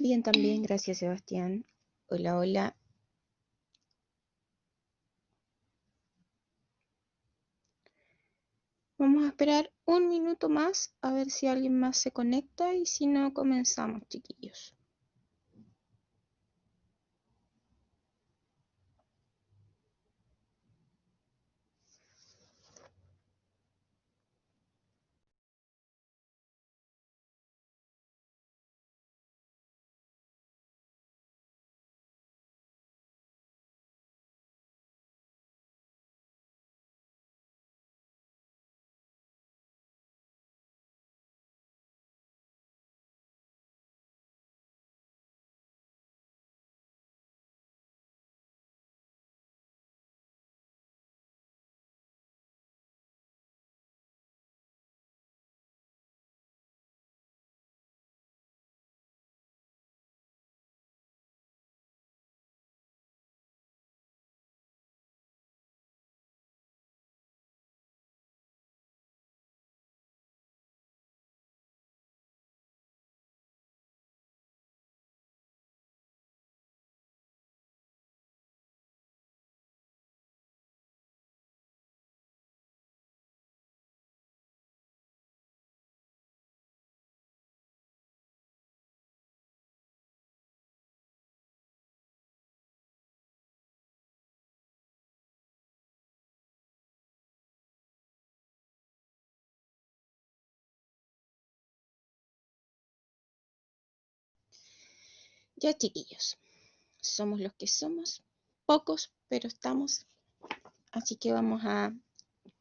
Bien, también, gracias Sebastián. Hola, hola. Vamos a esperar un minuto más a ver si alguien más se conecta y si no, comenzamos, chiquillos. Ya, chiquillos, somos los que somos, pocos, pero estamos, así que vamos a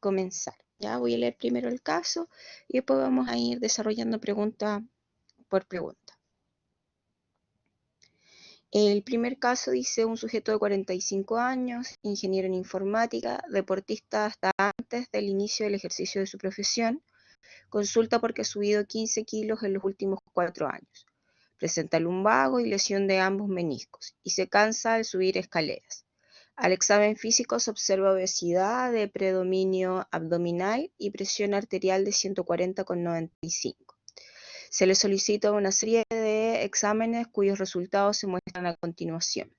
comenzar. Ya voy a leer primero el caso y después vamos a ir desarrollando pregunta por pregunta. El primer caso dice un sujeto de 45 años, ingeniero en informática, deportista hasta antes del inicio del ejercicio de su profesión, consulta porque ha subido 15 kilos en los últimos 4 años. Presenta lumbago y lesión de ambos meniscos y se cansa al subir escaleras. Al examen físico se observa obesidad de predominio abdominal y presión arterial de 140,95. Se le solicita una serie de exámenes cuyos resultados se muestran a continuación.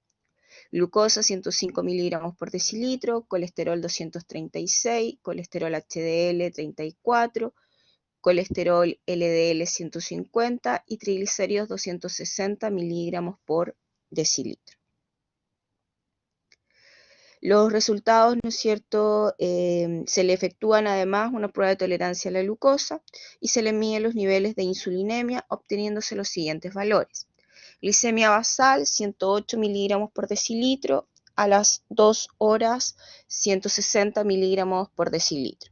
Glucosa 105 miligramos por decilitro, colesterol 236, colesterol HDL 34, colesterol LDL 150 y triglicéridos 260 miligramos por decilitro. Los resultados, ¿no es cierto?, se le efectúan además una prueba de tolerancia a la glucosa y se le miden los niveles de insulinemia obteniéndose los siguientes valores. Glicemia basal 108 miligramos por decilitro, a las 2 horas 160 miligramos por decilitro.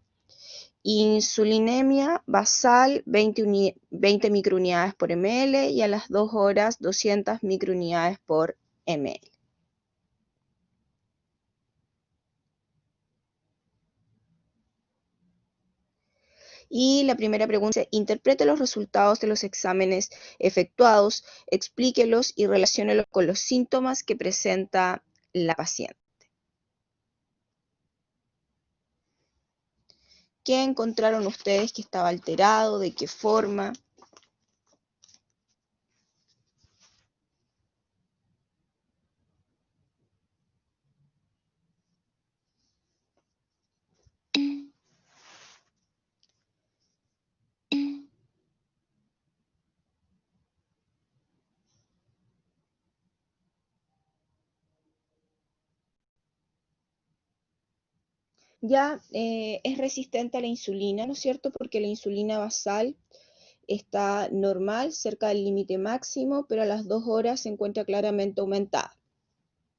Insulinemia basal 20 microunidades por ml y a las 2 horas 200 microunidades por ml. Y la primera pregunta dice, interprete los resultados de los exámenes efectuados, explíquelos y relaciónelos con los síntomas que presenta la paciente. ¿Qué encontraron ustedes que estaba alterado? ¿De qué forma? Ya es resistente a la insulina, ¿no es cierto? Porque la insulina basal está normal, cerca del límite máximo, pero a las 2 horas se encuentra claramente aumentada.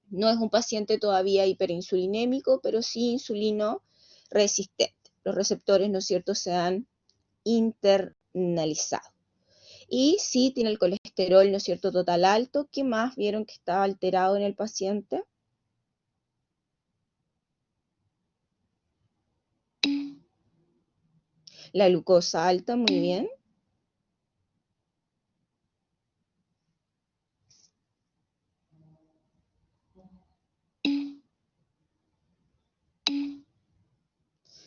No es un paciente todavía hiperinsulinémico, pero sí insulino resistente. Los receptores, ¿no es cierto?, se han internalizado. Y sí tiene el colesterol, ¿no es cierto?, total alto. ¿Qué más vieron que estaba alterado en el paciente? La glucosa alta, muy bien.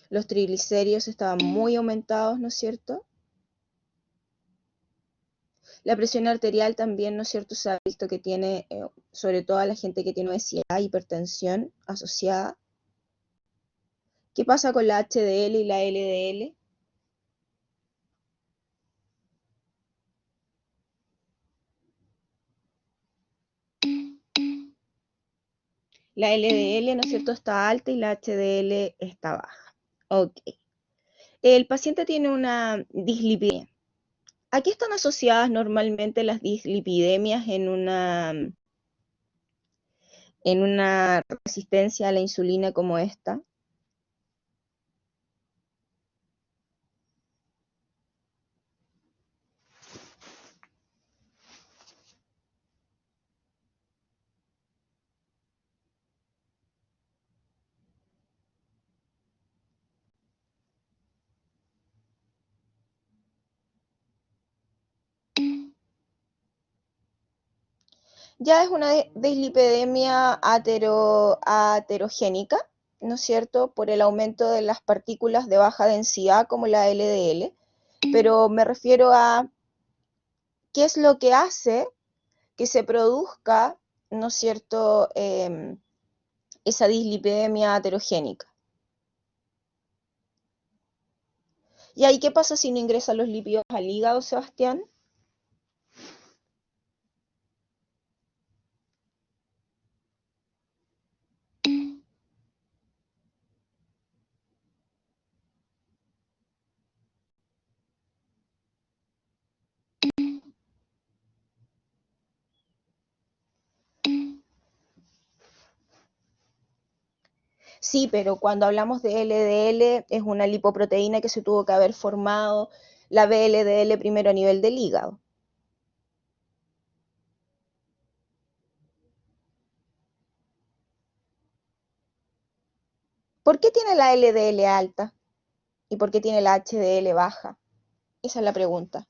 Los triglicéridos estaban muy aumentados, ¿no es cierto? La presión arterial también, ¿no es cierto? Se ha visto que tiene, sobre todo a la gente que tiene obesidad, hipertensión asociada. ¿Qué pasa con la HDL y la LDL? La LDL, ¿no es cierto?, está alta y la HDL está baja. Ok. El paciente tiene una dislipidemia. ¿A qué están asociadas normalmente las dislipidemias en una resistencia a la insulina como esta? Ya es una dislipidemia aterogénica, ¿no es cierto?, por el aumento de las partículas de baja densidad como la LDL, pero me refiero a qué es lo que hace que se produzca, ¿no es cierto?, esa dislipidemia aterogénica. ¿Y ahí qué pasa si no ingresan los lípidos al hígado, Sebastián? Sí, pero cuando hablamos de LDL es una lipoproteína que se tuvo que haber formado la VLDL primero a nivel del hígado. ¿Por qué tiene la LDL alta? ¿Y por qué tiene la HDL baja? Esa es la pregunta.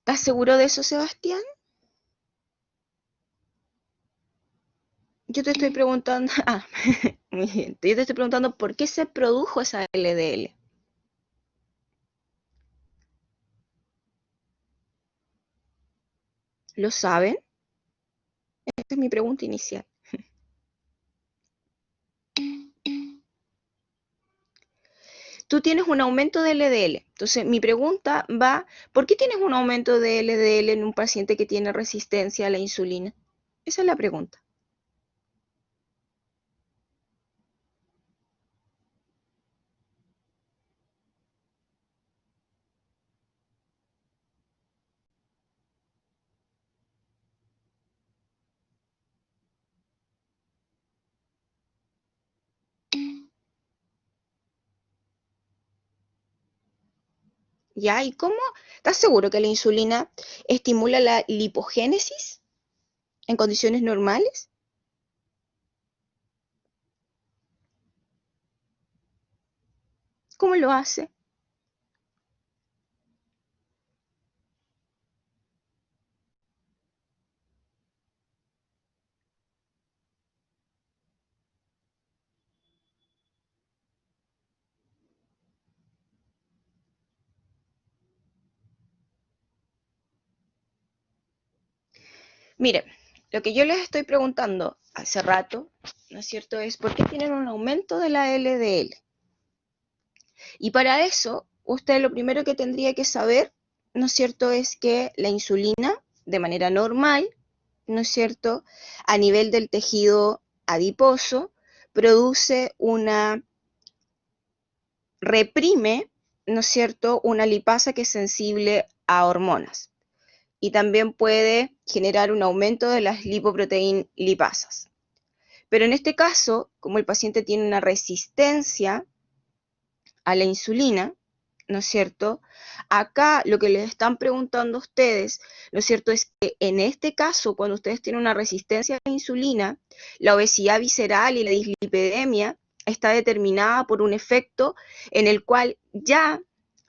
¿Estás seguro de eso, Sebastián? Yo te estoy preguntando, muy bien, yo te estoy preguntando por qué se produjo esa LDL. ¿Lo saben? Esta es mi pregunta inicial. Tú tienes un aumento de LDL. Entonces, mi pregunta va, ¿por qué tienes un aumento de LDL en un paciente que tiene resistencia a la insulina? Esa es la pregunta. ¿Ya? ¿Y cómo? ¿Estás seguro que la insulina estimula la lipogénesis en condiciones normales? ¿Cómo lo hace? Mire, lo que yo les estoy preguntando hace rato, ¿no es cierto?, es por qué tienen un aumento de la LDL. Y para eso, usted lo primero que tendría que saber, ¿no es cierto?, es que la insulina, de manera normal, ¿no es cierto?, a nivel del tejido adiposo, produce reprime, ¿no es cierto?, una lipasa que es sensible a hormonas y también puede generar un aumento de las lipoproteínas lipasas. Pero en este caso, como el paciente tiene una resistencia a la insulina, ¿no es cierto? Acá lo que les están preguntando a ustedes, ¿no es cierto?, es que en este caso, cuando ustedes tienen una resistencia a la insulina, la obesidad visceral y la dislipidemia está determinada por un efecto en el cual ya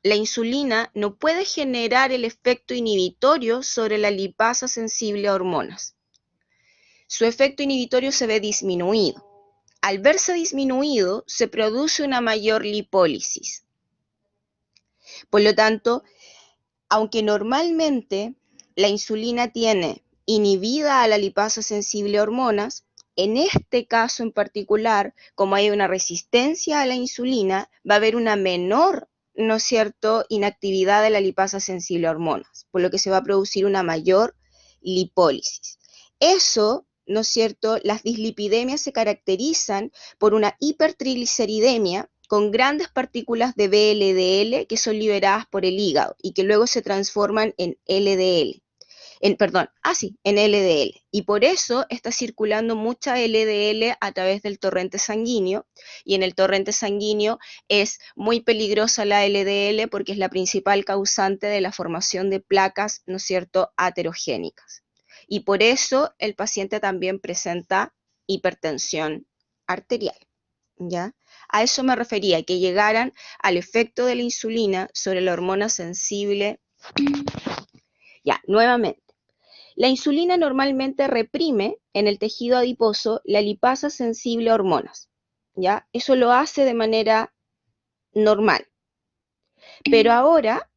la insulina no puede generar el efecto inhibitorio sobre la lipasa sensible a hormonas. Su efecto inhibitorio se ve disminuido. Al verse disminuido, se produce una mayor lipólisis. Por lo tanto, aunque normalmente la insulina tiene inhibida a la lipasa sensible a hormonas, en este caso en particular, como hay una resistencia a la insulina, va a haber una menor, ¿no es cierto?, inactividad de la lipasa sensible a hormonas, por lo que se va a producir una mayor lipólisis. Eso, ¿no es cierto?, las dislipidemias se caracterizan por una hipertrigliceridemia con grandes partículas de VLDL que son liberadas por el hígado y que luego se transforman en LDL. En LDL. Y por eso está circulando mucha LDL a través del torrente sanguíneo, y en el torrente sanguíneo es muy peligrosa la LDL porque es la principal causante de la formación de placas, ¿no es cierto?, aterogénicas. Y por eso el paciente también presenta hipertensión arterial, ¿ya? A eso me refería, que llegaran al efecto de la insulina sobre la hormona sensible. Ya, nuevamente. La insulina normalmente reprime en el tejido adiposo la lipasa sensible a hormonas, ¿ya? Eso lo hace de manera normal. Pero ahora,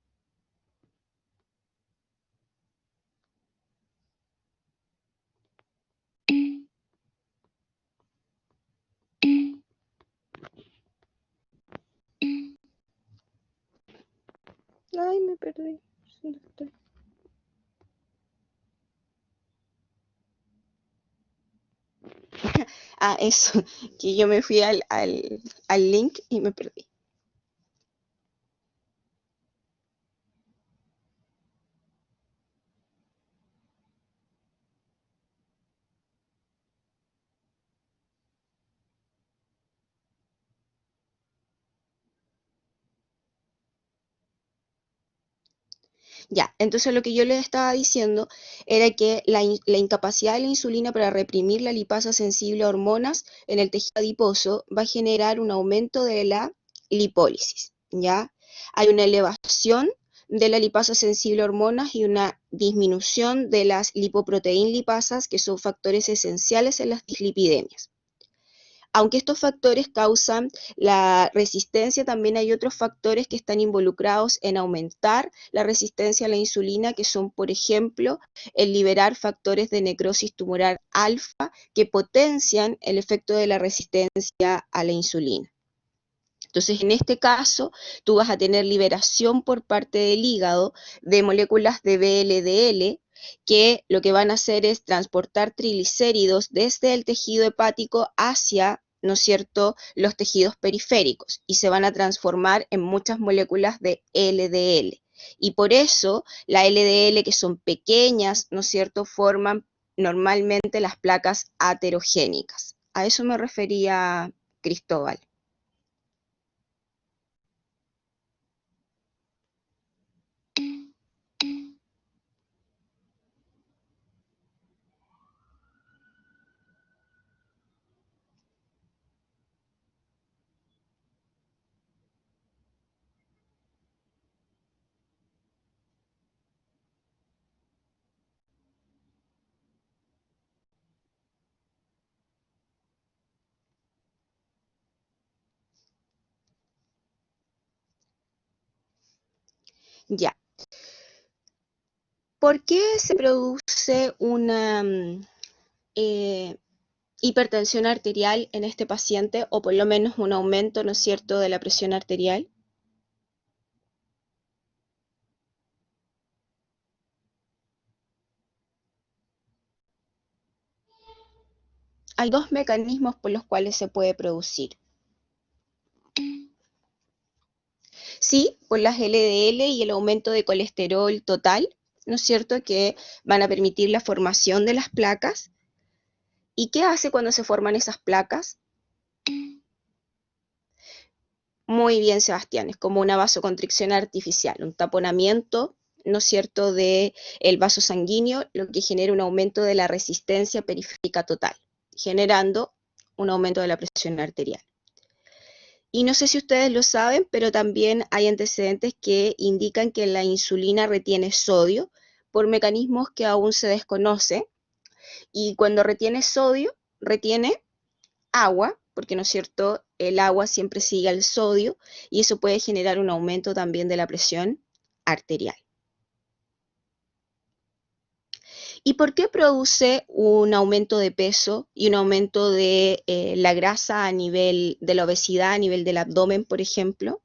ay, me perdí. ¿Dónde estoy? Eso, que yo me fui al link y me perdí. Ya, entonces lo que yo les estaba diciendo era que la incapacidad de la insulina para reprimir la lipasa sensible a hormonas en el tejido adiposo va a generar un aumento de la lipólisis, ¿ya? Hay una elevación de la lipasa sensible a hormonas y una disminución de las lipoproteínas lipasas, que son factores esenciales en las dislipidemias. Aunque estos factores causan la resistencia, también hay otros factores que están involucrados en aumentar la resistencia a la insulina, que son, por ejemplo, el liberar factores de necrosis tumoral alfa que potencian el efecto de la resistencia a la insulina. Entonces, en este caso, tú vas a tener liberación por parte del hígado de moléculas de VLDL, que lo que van a hacer es transportar triglicéridos desde el tejido hepático hacia, ¿no es cierto?, los tejidos periféricos, y se van a transformar en muchas moléculas de LDL. Y por eso la LDL, que son pequeñas, ¿no es cierto?, forman normalmente las placas aterogénicas. A eso me refería Cristóbal. Ya. ¿Por qué se produce una eh, hipertensión arterial en este paciente, o por lo menos un aumento, ¿no es cierto?, de la presión arterial? Hay dos mecanismos por los cuales se puede producir. Sí, por las LDL y el aumento de colesterol total, ¿no es cierto?, que van a permitir la formación de las placas. ¿Y qué hace cuando se forman esas placas? Muy bien, Sebastián, es como una vasoconstricción artificial, un taponamiento, ¿no es cierto?, de el vaso sanguíneo, lo que genera un aumento de la resistencia periférica total, generando un aumento de la presión arterial. Y no sé si ustedes lo saben, pero también hay antecedentes que indican que la insulina retiene sodio por mecanismos que aún se desconocen. Y cuando retiene sodio, retiene agua, porque no es cierto, el agua siempre sigue al sodio y eso puede generar un aumento también de la presión arterial. ¿Y por qué produce un aumento de peso y un aumento de la grasa a nivel de la obesidad, a nivel del abdomen, por ejemplo?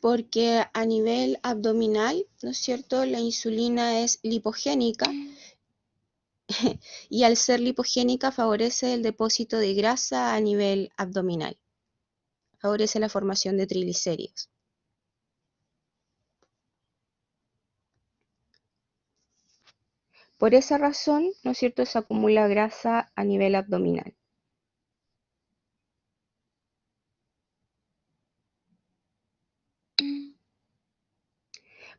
Porque a nivel abdominal, ¿no es cierto?, la insulina es lipogénica y al ser lipogénica favorece el depósito de grasa a nivel abdominal, favorece la formación de triglicéridos. Por esa razón, ¿no es cierto?, se acumula grasa a nivel abdominal.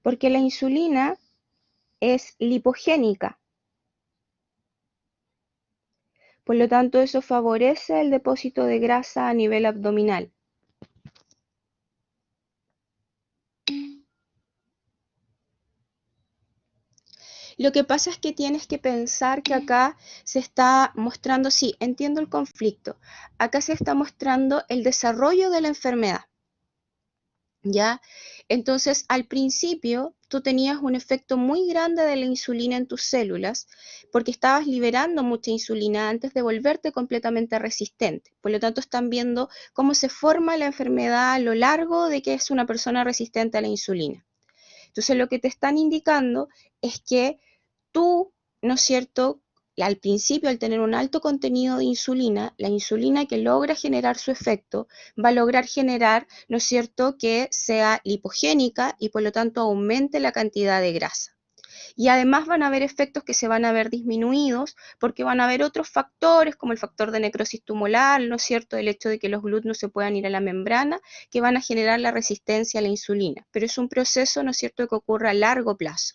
Porque la insulina es lipogénica, por lo tanto eso favorece el depósito de grasa a nivel abdominal. Lo que pasa es que tienes que pensar que acá se está mostrando, sí, entiendo el conflicto, acá se está mostrando el desarrollo de la enfermedad, ¿ya? Entonces, al principio, tú tenías un efecto muy grande de la insulina en tus células porque estabas liberando mucha insulina antes de volverte completamente resistente. Por lo tanto, están viendo cómo se forma la enfermedad a lo largo de que es una persona resistente a la insulina. Entonces, lo que te están indicando es que tú, ¿no es cierto?, al principio, al tener un alto contenido de insulina, la insulina que logra generar su efecto va a lograr generar, ¿no es cierto?, que sea lipogénica y por lo tanto aumente la cantidad de grasa. Y además van a haber efectos que se van a ver disminuidos porque van a haber otros factores como el factor de necrosis tumoral, ¿no es cierto?, el hecho de que los GLUT no se puedan ir a la membrana, que van a generar la resistencia a la insulina. Pero es un proceso, ¿no es cierto?, que ocurre a largo plazo.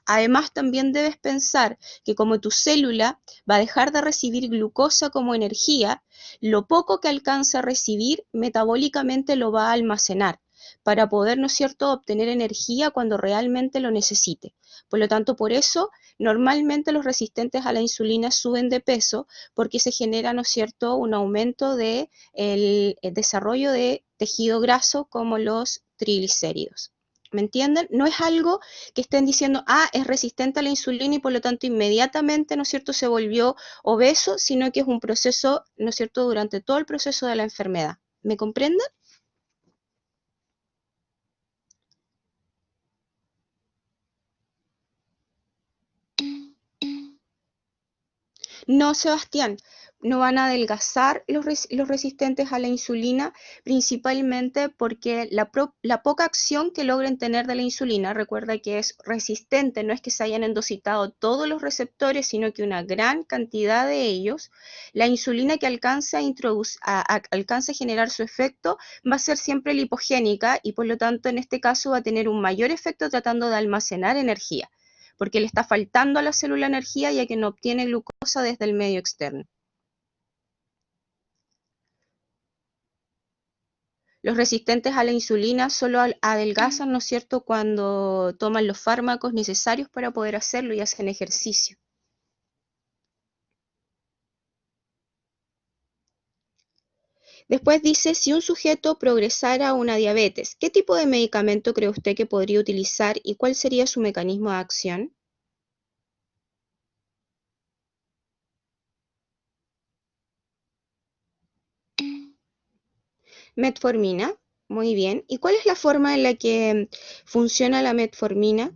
Además, también debes pensar que como tu célula va a dejar de recibir glucosa como energía, lo poco que alcance a recibir metabólicamente lo va a almacenar para poder, ¿no es cierto?, obtener energía cuando realmente lo necesite. Por lo tanto, por eso normalmente los resistentes a la insulina suben de peso porque se genera, ¿no es cierto?, un aumento de el desarrollo de tejido graso como los triglicéridos. ¿Me entienden? No es algo que estén diciendo, ah, es resistente a la insulina y por lo tanto inmediatamente, ¿no es cierto?, se volvió obeso, sino que es un proceso, ¿no es cierto?, durante todo el proceso de la enfermedad. ¿Me comprenden? No, Sebastián, no van a adelgazar los resistentes a la insulina, principalmente porque la poca acción que logren tener de la insulina, recuerda que es resistente, no es que se hayan endositado todos los receptores, sino que una gran cantidad de ellos, la insulina que alcance a generar su efecto va a ser siempre lipogénica y por lo tanto en este caso va a tener un mayor efecto tratando de almacenar energía, porque le está faltando a la célula energía ya que no obtiene glucosa desde el medio externo. Los resistentes a la insulina solo adelgazan, ¿no es cierto?, cuando toman los fármacos necesarios para poder hacerlo y hacen ejercicio. Después dice, si un sujeto progresara a una diabetes, ¿qué tipo de medicamento cree usted que podría utilizar y cuál sería su mecanismo de acción? Metformina, muy bien. ¿Y cuál es la forma en la que funciona la metformina?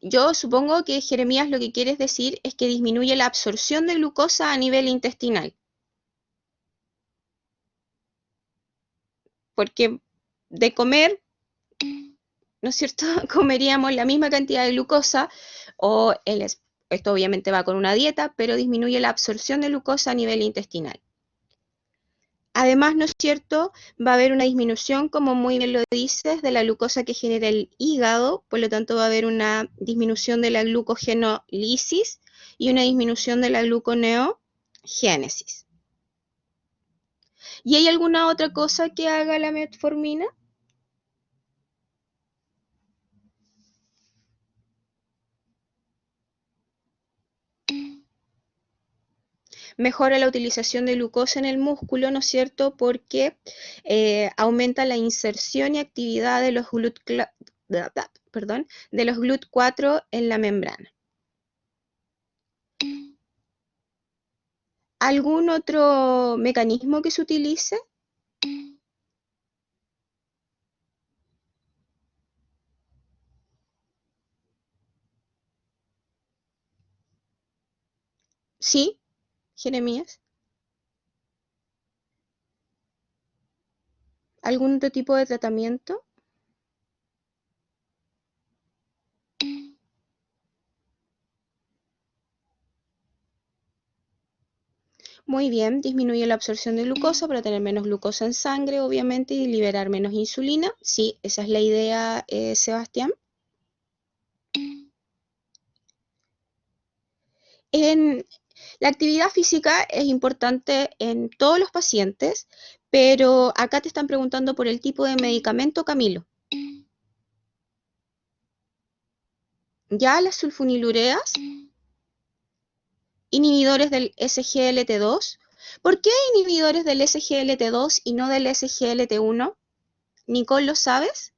Yo supongo que Jeremías lo que quieres decir es que disminuye la absorción de glucosa a nivel intestinal, porque de comer, ¿no es cierto?, comeríamos la misma cantidad de glucosa, o esto obviamente va con una dieta, pero disminuye la absorción de glucosa a nivel intestinal. Además, ¿no es cierto?, va a haber una disminución, como muy bien lo dices, de la glucosa que genera el hígado, por lo tanto va a haber una disminución de la glucogenólisis y una disminución de la gluconeogénesis. ¿Y hay alguna otra cosa que haga la metformina? Mejora la utilización de glucosa en el músculo, ¿no es cierto?, porque aumenta la inserción y actividad de los GLUT4 en la membrana. ¿Algún otro mecanismo que se utilice? Sí, Jeremías. ¿Algún otro tipo de tratamiento? Muy bien, disminuye la absorción de glucosa para tener menos glucosa en sangre, obviamente, y liberar menos insulina. Sí, esa es la idea, Sebastián. La actividad física es importante en todos los pacientes, pero acá te están preguntando por el tipo de medicamento, Camilo. Ya las sulfonilureas, inhibidores del SGLT2. ¿Por qué inhibidores del SGLT2 y no del SGLT1? Nicole, ¿lo sabes?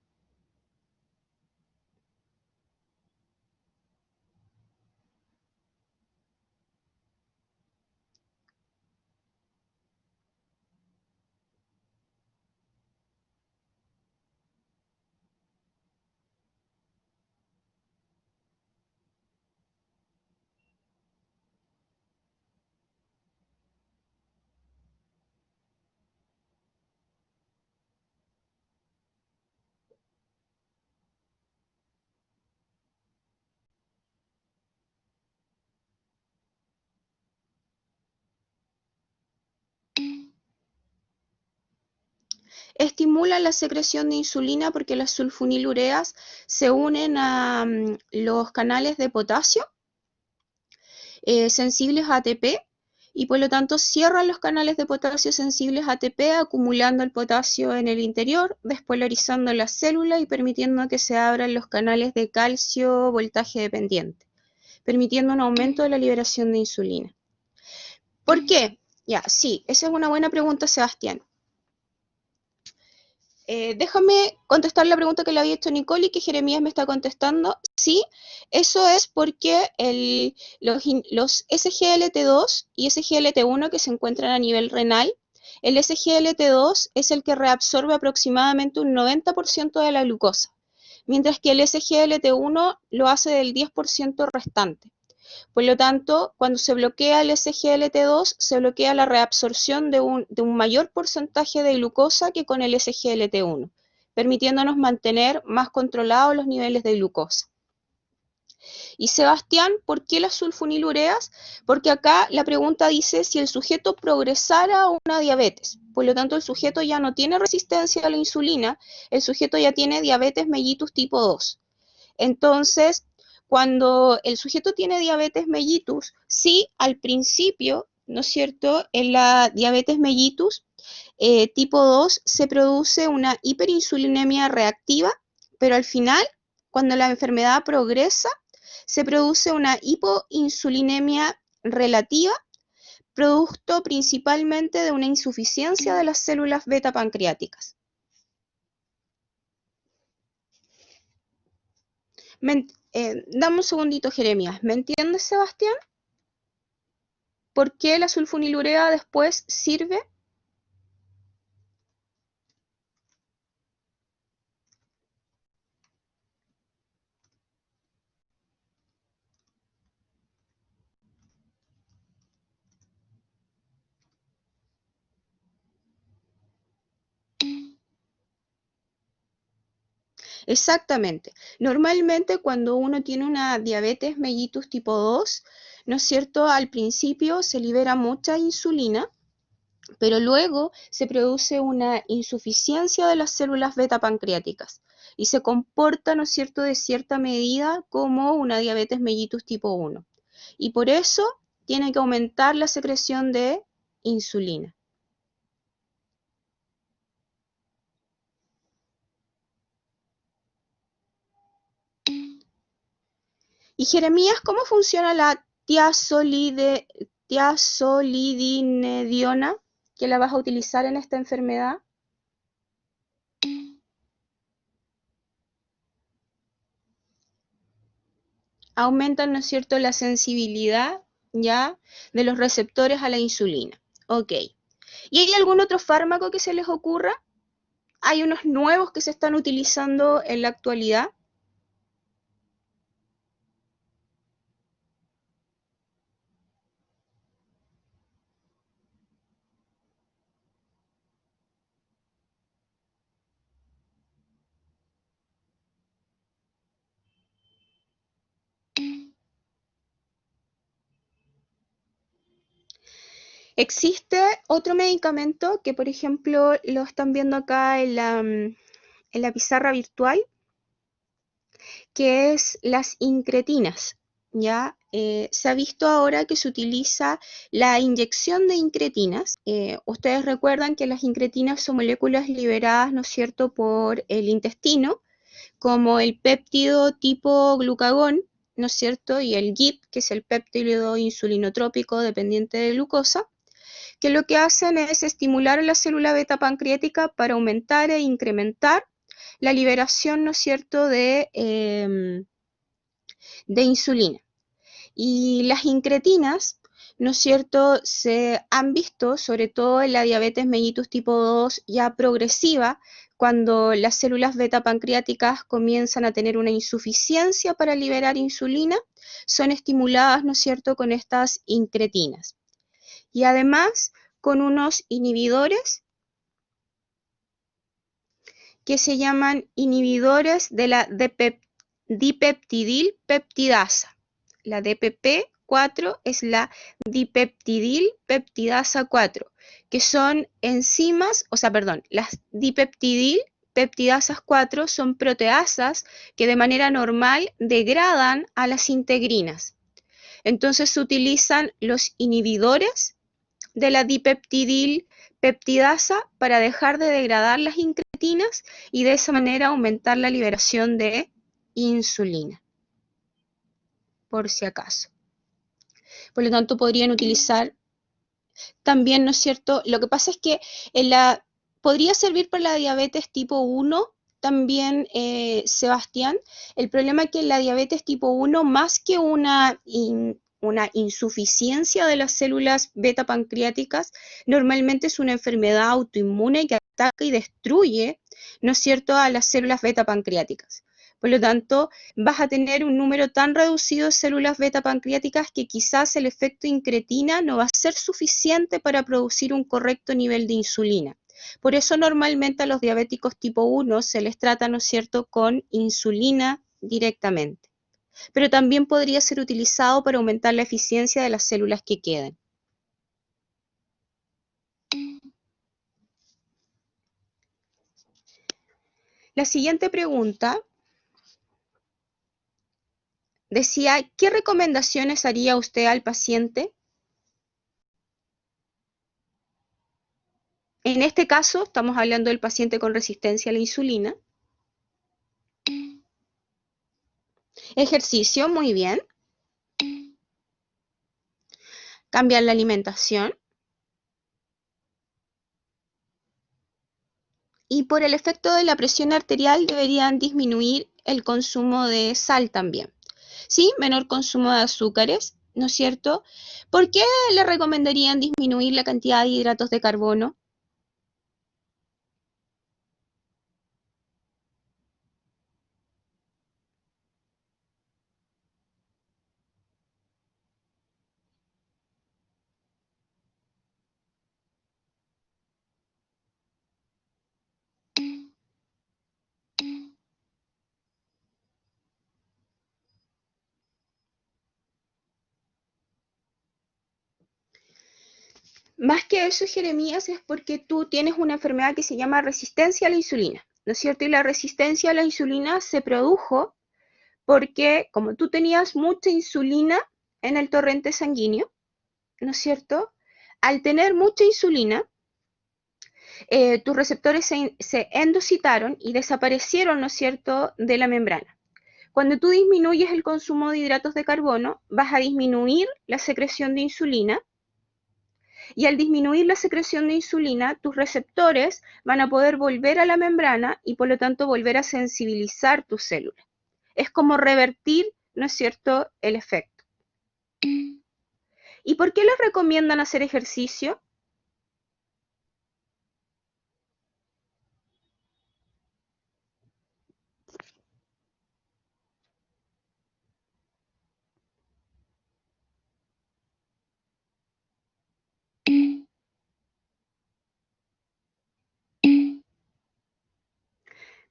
Estimula la secreción de insulina porque las sulfonilureas se unen a los canales de potasio sensibles a ATP y por lo tanto cierran los canales de potasio sensibles a ATP acumulando el potasio en el interior, despolarizando la célula y permitiendo que se abran los canales de calcio voltaje dependiente, permitiendo un aumento de la liberación de insulina. ¿Por qué? Ya, sí, esa es una buena pregunta, Sebastián. Déjame contestar la pregunta que le había hecho Nicole y que Jeremías me está contestando. Sí, eso es porque los SGLT2 y SGLT1 que se encuentran a nivel renal, el SGLT2 es el que reabsorbe aproximadamente un 90% de la glucosa, mientras que el SGLT1 lo hace del 10% restante. Por lo tanto, cuando se bloquea el SGLT2, se bloquea la reabsorción de un mayor porcentaje de glucosa que con el SGLT1, permitiéndonos mantener más controlados los niveles de glucosa. Y Sebastián, ¿por qué las sulfonilureas? Porque acá la pregunta dice si el sujeto progresara a una diabetes. Por lo tanto, el sujeto ya no tiene resistencia a la insulina, el sujeto ya tiene diabetes mellitus tipo 2. Entonces, cuando el sujeto tiene diabetes mellitus, sí, al principio, ¿no es cierto?, en la diabetes mellitus tipo 2 se produce una hiperinsulinemia reactiva, pero al final, cuando la enfermedad progresa, se produce una hipoinsulinemia relativa, producto principalmente de una insuficiencia de las células beta pancreáticas. Dame un segundito, Jeremías. ¿Me entiendes, Sebastián? ¿Por qué la sulfonilurea después sirve? Exactamente. Normalmente cuando uno tiene una diabetes mellitus tipo 2, ¿no es cierto? Al principio se libera mucha insulina, pero luego se produce una insuficiencia de las células beta pancreáticas y se comporta, ¿no es cierto?, de cierta medida como una diabetes mellitus tipo 1. Y por eso tiene que aumentar la secreción de insulina. Y Jeremías, ¿cómo funciona la tiazolidinediona que la vas a utilizar en esta enfermedad? Aumentan, ¿no es cierto?, la sensibilidad ya de los receptores a la insulina. Ok. ¿Y hay algún otro fármaco que se les ocurra? ¿Hay unos nuevos que se están utilizando en la actualidad? Existe otro medicamento que, por ejemplo, lo están viendo acá en la pizarra virtual, que es las incretinas, ¿ya? Se ha visto ahora que se utiliza la inyección de incretinas. Ustedes recuerdan que las incretinas son moléculas liberadas, ¿no es cierto?, por el intestino, como el péptido tipo glucagón, ¿no es cierto?, y el GIP, que es el péptido insulinotrópico dependiente de glucosa, que lo que hacen es estimular a la célula beta pancreática para aumentar e incrementar la liberación, ¿no es cierto?, de insulina. Y las incretinas, ¿no es cierto?, se han visto, sobre todo en la diabetes mellitus tipo 2 ya progresiva, cuando las células beta pancreáticas comienzan a tener una insuficiencia para liberar insulina, son estimuladas, ¿no es cierto?, con estas incretinas. Y además, con unos inhibidores que se llaman inhibidores de la dipeptidilpeptidasa. La DPP4 es la dipeptidilpeptidasa 4, que son enzimas, las dipeptidilpeptidasas 4 son proteasas que de manera normal degradan a las integrinas. Entonces se utilizan los inhibidores de la dipeptidilpeptidasa para dejar de degradar las incretinas y de esa manera aumentar la liberación de insulina, por si acaso. Por lo tanto, podrían utilizar también, ¿no es cierto? Lo que pasa es que en la podría servir para la diabetes tipo 1 también, Sebastián. El problema es que la diabetes tipo 1, más que una insuficiencia de las células beta pancreáticas, normalmente es una enfermedad autoinmune que ataca y destruye, ¿no es cierto?, a las células beta pancreáticas. Por lo tanto, vas a tener un número tan reducido de células beta pancreáticas que quizás el efecto incretina no va a ser suficiente para producir un correcto nivel de insulina. Por eso normalmente a los diabéticos tipo 1 se les trata, ¿no es cierto?, con insulina directamente. Pero también podría ser utilizado para aumentar la eficiencia de las células que queden. La siguiente pregunta decía, ¿qué recomendaciones haría usted al paciente? En este caso, estamos hablando del paciente con resistencia a la insulina. Ejercicio, muy bien. Cambiar la alimentación. Y por el efecto de la presión arterial deberían disminuir el consumo de sal también. ¿Sí? Menor consumo de azúcares, ¿no es cierto? ¿Por qué le recomendarían disminuir la cantidad de hidratos de carbono? Más que eso, Jeremías, es porque tú tienes una enfermedad que se llama resistencia a la insulina, ¿no es cierto? Y la resistencia a la insulina se produjo porque como tú tenías mucha insulina en el torrente sanguíneo, ¿no es cierto? Al tener mucha insulina, tus receptores se endocitaron y desaparecieron, ¿no es cierto?, de la membrana. Cuando tú disminuyes el consumo de hidratos de carbono, vas a disminuir la secreción de insulina, y al disminuir la secreción de insulina, tus receptores van a poder volver a la membrana y por lo tanto volver a sensibilizar tus células. Es como revertir, ¿no es cierto?, el efecto. ¿Y por qué les recomiendan hacer ejercicio?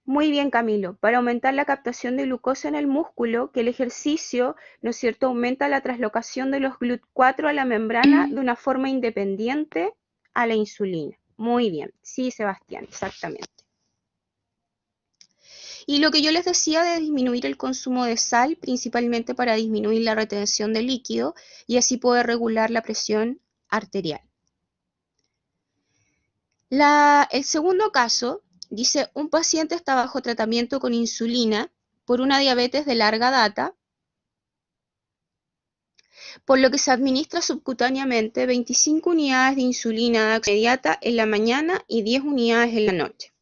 Muy bien, Camilo. Para aumentar la captación de glucosa en el músculo, que el ejercicio, ¿no es cierto?, aumenta la translocación de los GLUT4 a la membrana de una forma independiente a la insulina. Muy bien. Sí, Sebastián, exactamente. Y lo que yo les decía de disminuir el consumo de sal, principalmente para disminuir la retención de líquido y así poder regular la presión arterial. El segundo caso dice, un paciente está bajo tratamiento con insulina por una diabetes de larga data, por lo que se administra subcutáneamente 25 unidades de insulina inmediata en la mañana y 10 unidades en la noche.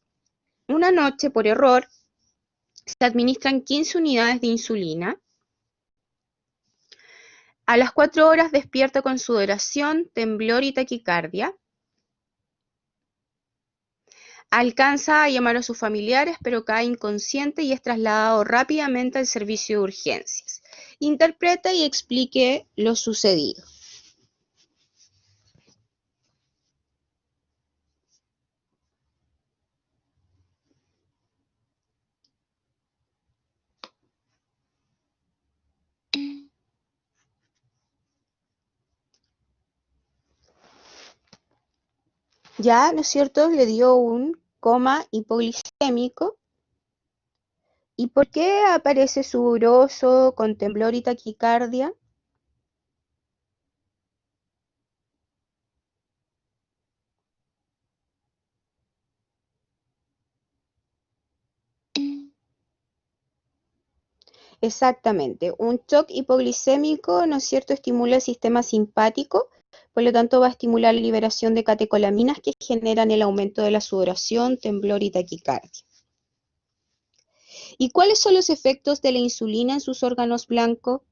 Una noche, por error, se administran 15 unidades de insulina. A las 4 horas despierta con sudoración, temblor y taquicardia. Alcanza a llamar a sus familiares, pero cae inconsciente y es trasladado rápidamente al servicio de urgencias. Interprete y explique lo sucedido. Ya, ¿no es cierto?, le dio un coma hipoglicémico. ¿Y por qué aparece sudoroso, con temblor y taquicardia? Exactamente, un shock hipoglicémico, ¿no es cierto?, estimula el sistema simpático, Por lo tanto, va a estimular la liberación de catecolaminas que generan el aumento de la sudoración, temblor y taquicardia. ¿Y cuáles son los efectos de la insulina en sus órganos blancos?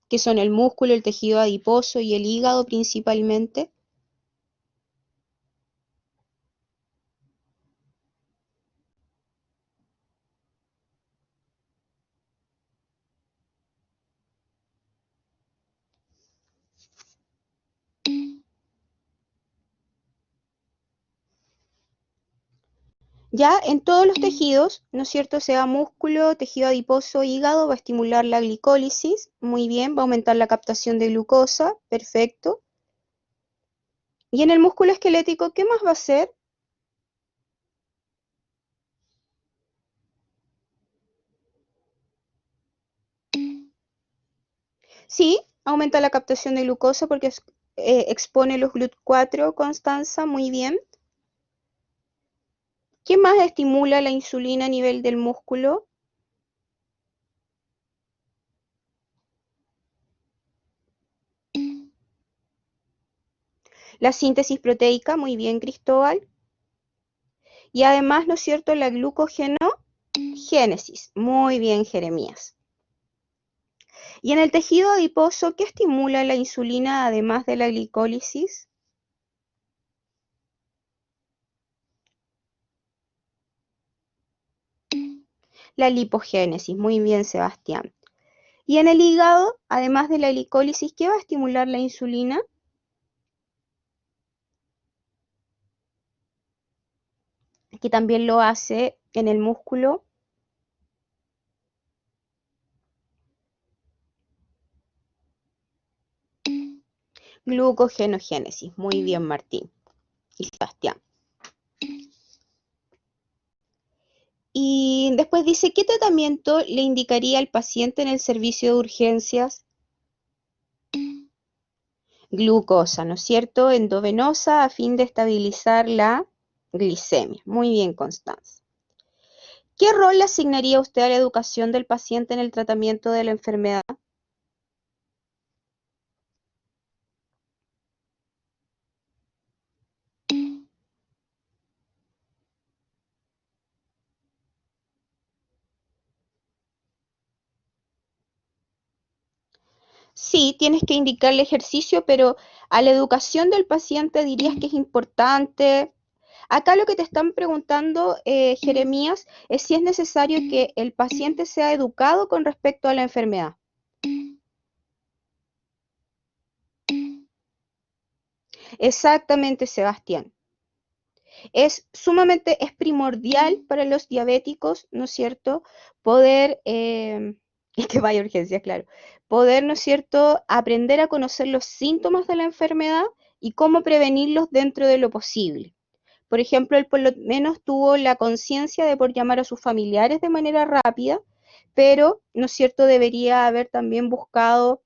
Que son el músculo, el tejido adiposo y el hígado principalmente. Ya en todos los tejidos, ¿no es cierto? Sea músculo, tejido adiposo, hígado, va a estimular la glicólisis, muy bien, va a aumentar la captación de glucosa, perfecto. Y en el músculo esquelético, ¿qué más va a hacer? Sí, aumenta la captación de glucosa porque expone los GLUT4, Constanza, muy bien. ¿Qué más estimula la insulina a nivel del músculo? La síntesis proteica, muy bien, Cristóbal. Y además, ¿no es cierto?, la glucogenogénesis, muy bien, Jeremías. Y en el tejido adiposo, ¿qué estimula la insulina además de la glicólisis? La lipogénesis, muy bien, Sebastián. Y en el hígado, además de la glicólisis, ¿qué va a estimular la insulina? Que también lo hace en el músculo. Glucogenogénesis, muy bien, Martín y Sebastián. Y después dice, ¿qué tratamiento le indicaría al paciente en el servicio de urgencias? Glucosa, ¿no es cierto?, endovenosa a fin de estabilizar la glicemia. Muy bien, Constanza. ¿Qué rol le asignaría usted a la educación del paciente en el tratamiento de la enfermedad? Sí, tienes que indicarle ejercicio, pero a la educación del paciente dirías que es importante. Acá lo que te están preguntando, Jeremías, es si es necesario que el paciente sea educado con respecto a la enfermedad. Exactamente, Sebastián. Es primordial para los diabéticos, ¿no es cierto?, poder, y que vaya urgencia, claro, poder, ¿no es cierto?, aprender a conocer los síntomas de la enfermedad y cómo prevenirlos dentro de lo posible. Por ejemplo, él por lo menos tuvo la conciencia de por llamar a sus familiares de manera rápida, pero, ¿no es cierto?, debería haber también buscado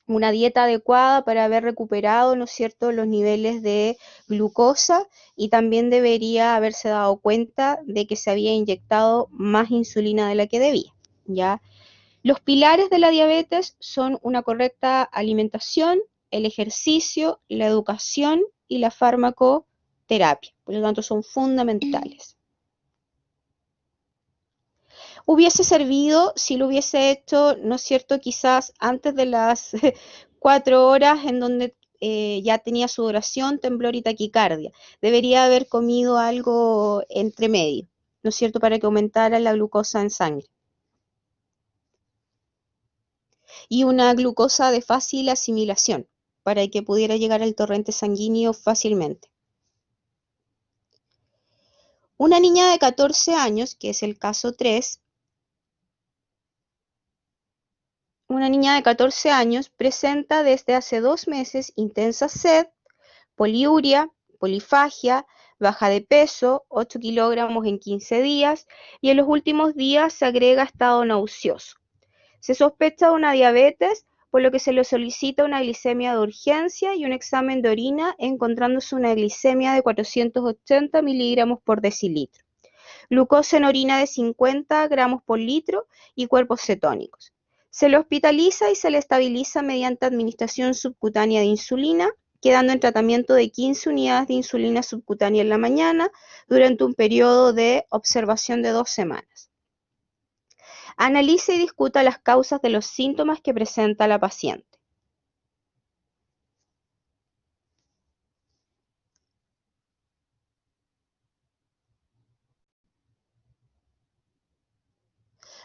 una dieta adecuada para haber recuperado, ¿no es cierto?, los niveles de glucosa y también debería haberse dado cuenta de que se había inyectado más insulina de la que debía, ¿ya? Los pilares de la diabetes son una correcta alimentación, el ejercicio, la educación y la farmacoterapia, por lo tanto son fundamentales. Hubiese servido si lo hubiese hecho, ¿no es cierto?, quizás antes de las 4 horas en donde ya tenía sudoración, temblor y taquicardia. Debería haber comido algo entre medio, ¿no es cierto?, para que aumentara la glucosa en sangre. Y una glucosa de fácil asimilación, para que pudiera llegar al torrente sanguíneo fácilmente. Una niña de 14 años, que es el caso 3, una niña de 14 años presenta desde hace 2 meses intensa sed, poliuria, polifagia, baja de peso, 8 kilogramos en 15 días y en los últimos días se agrega estado nauseoso. Se sospecha de una diabetes por lo que se le solicita una glicemia de urgencia y un examen de orina, encontrándose una glicemia de 480 miligramos por decilitro, glucosa en orina de 50 gramos por litro y cuerpos cetónicos. Se le hospitaliza y se le estabiliza mediante administración subcutánea de insulina, quedando en tratamiento de 15 unidades de insulina subcutánea en la mañana durante un periodo de observación de 2 semanas. Analice y discuta las causas de los síntomas que presenta la paciente.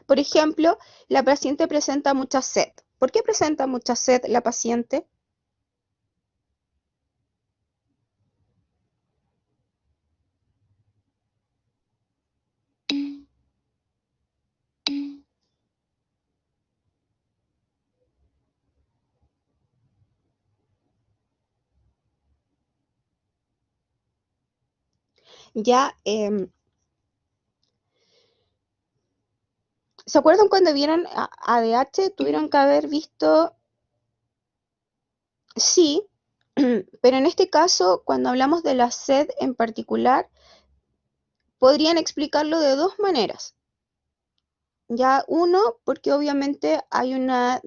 Por ejemplo, la paciente presenta mucha sed. ¿Por qué presenta mucha sed la paciente? Ya, ¿se acuerdan cuando vieron a ADH? Tuvieron que haber visto, sí, pero en este caso, cuando hablamos de la sed en particular, podrían explicarlo de dos maneras. Ya, uno, porque obviamente hay una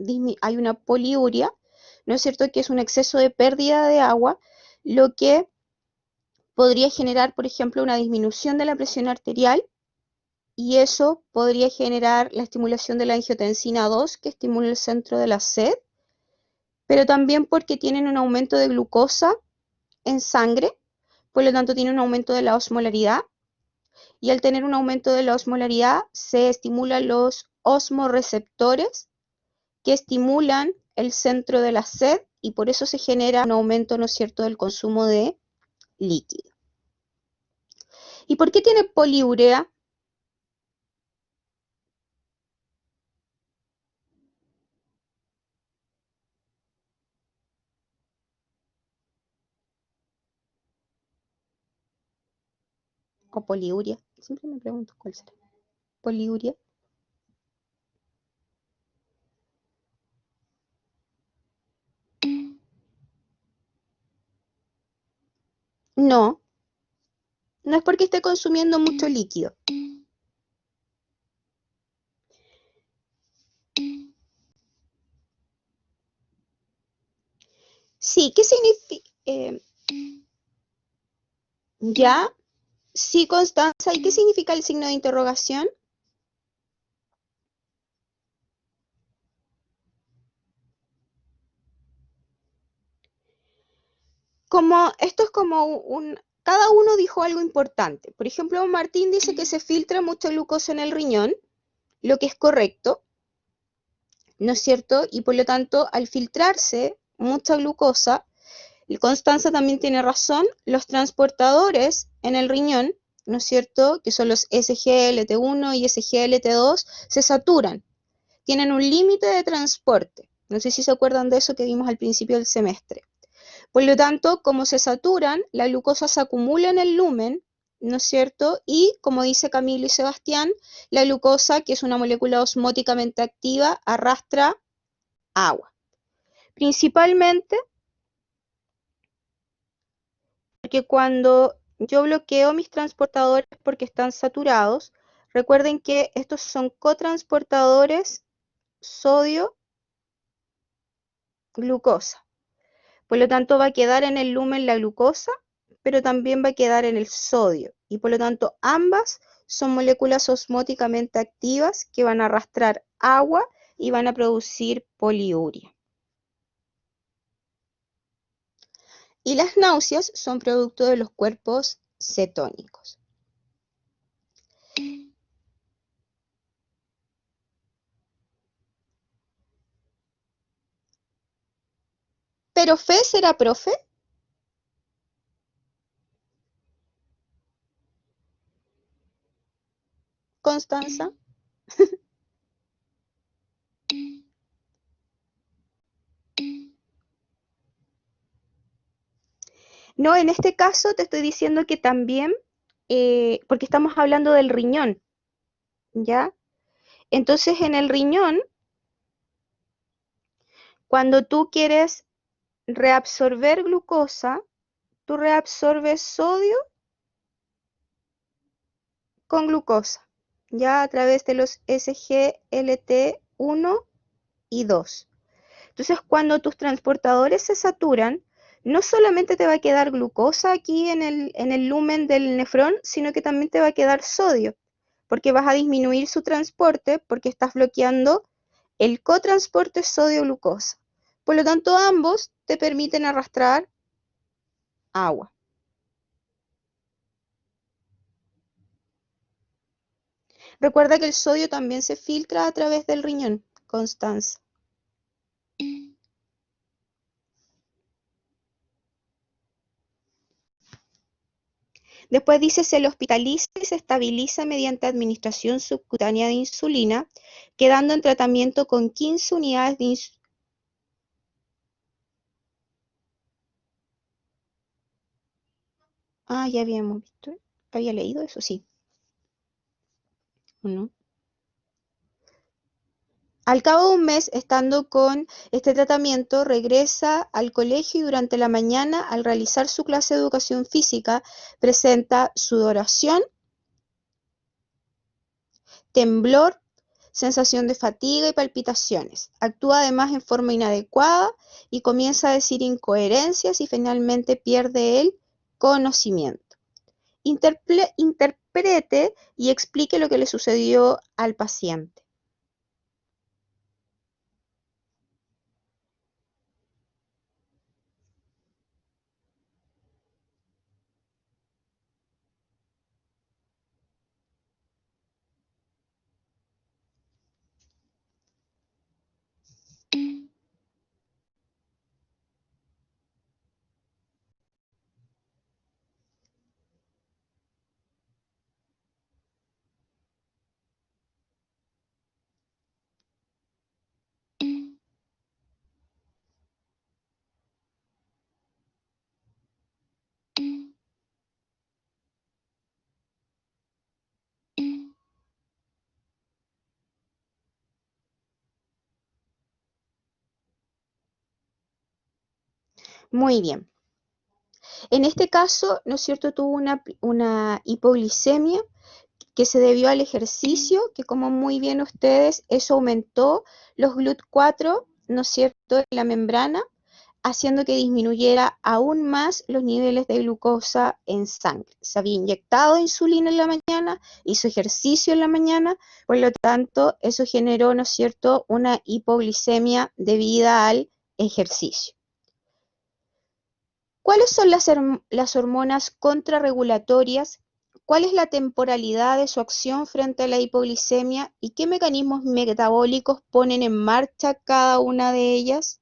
poliuria, ¿no es cierto?, que es un exceso de pérdida de agua, lo que podría generar, por ejemplo, una disminución de la presión arterial, y eso podría generar la estimulación de la angiotensina 2, que estimula el centro de la sed, pero también porque tienen un aumento de glucosa en sangre, por lo tanto tiene un aumento de la osmolaridad, y al tener un aumento de la osmolaridad se estimulan los osmorreceptores que estimulan el centro de la sed, y por eso se genera un aumento, ¿no es cierto?, del consumo de líquido. ¿Y por qué tiene poliurea? ¿O poliuria? Siempre me pregunto cuál será. ¿Poliuria? No, no es porque esté consumiendo mucho líquido. Sí, ¿qué significa? Ya, sí, Constanza, ¿y qué significa el signo de interrogación? Esto es como cada uno dijo algo importante. Por ejemplo, Martín dice que se filtra mucha glucosa en el riñón, lo que es correcto, ¿no es cierto? Y por lo tanto, al filtrarse mucha glucosa, y Constanza también tiene razón, los transportadores en el riñón, ¿no es cierto?, que son los SGLT1 y SGLT2, se saturan, tienen un límite de transporte. No sé si se acuerdan de eso que vimos al principio del semestre. Por lo tanto, como se saturan, la glucosa se acumula en el lumen, ¿no es cierto? Y, como dice Camilo y Sebastián, la glucosa, que es una molécula osmóticamente activa, arrastra agua. Principalmente porque cuando yo bloqueo mis transportadores porque están saturados, recuerden que estos son cotransportadores sodio-glucosa. Por lo tanto, va a quedar en el lumen la glucosa, pero también va a quedar en el sodio. Y por lo tanto, ambas son moléculas osmóticamente activas que van a arrastrar agua y van a producir poliuria. Y las náuseas son producto de los cuerpos cetónicos. ¿Pero Fe será profe? Constanza. No, en este caso te estoy diciendo que también, porque estamos hablando del riñón, ¿ya? Entonces en el riñón Cuando tú quieres reabsorber glucosa, tú reabsorbes sodio con glucosa, ya a través de los SGLT1 y 2. Entonces, cuando tus transportadores se saturan, no solamente te va a quedar glucosa aquí en el lumen del nefrón, sino que también te va a quedar sodio, porque vas a disminuir su transporte porque estás bloqueando el cotransporte sodio-glucosa. Por lo tanto, ambos te permiten arrastrar agua. Recuerda que el sodio también se filtra a través del riñón, Constanza. Después dice, se le hospitaliza y se estabiliza mediante administración subcutánea de insulina, quedando en tratamiento con 15 unidades de insulina. Ah, ya habíamos visto. ¿Había leído eso? Sí. ¿O no? Al cabo de un mes, estando con este tratamiento, regresa al colegio y durante la mañana, al realizar su clase de educación física, presenta sudoración, temblor, sensación de fatiga y palpitaciones. Actúa además en forma inadecuada y comienza a decir incoherencias y finalmente pierde el conocimiento. Interprete y explique lo que le sucedió al paciente. Muy bien. En este caso, ¿no es cierto?, tuvo una hipoglicemia que se debió al ejercicio, que como muy bien ustedes, eso aumentó los GLUT4, ¿no es cierto?, en la membrana, haciendo que disminuyera aún más los niveles de glucosa en sangre. Se había inyectado insulina en la mañana, hizo ejercicio en la mañana, por lo tanto, eso generó, ¿no es cierto?, una hipoglicemia debida al ejercicio. ¿Cuáles son las hormonas contrarregulatorias? ¿Cuál es la temporalidad de su acción frente a la hipoglicemia? ¿Y qué mecanismos metabólicos ponen en marcha cada una de ellas?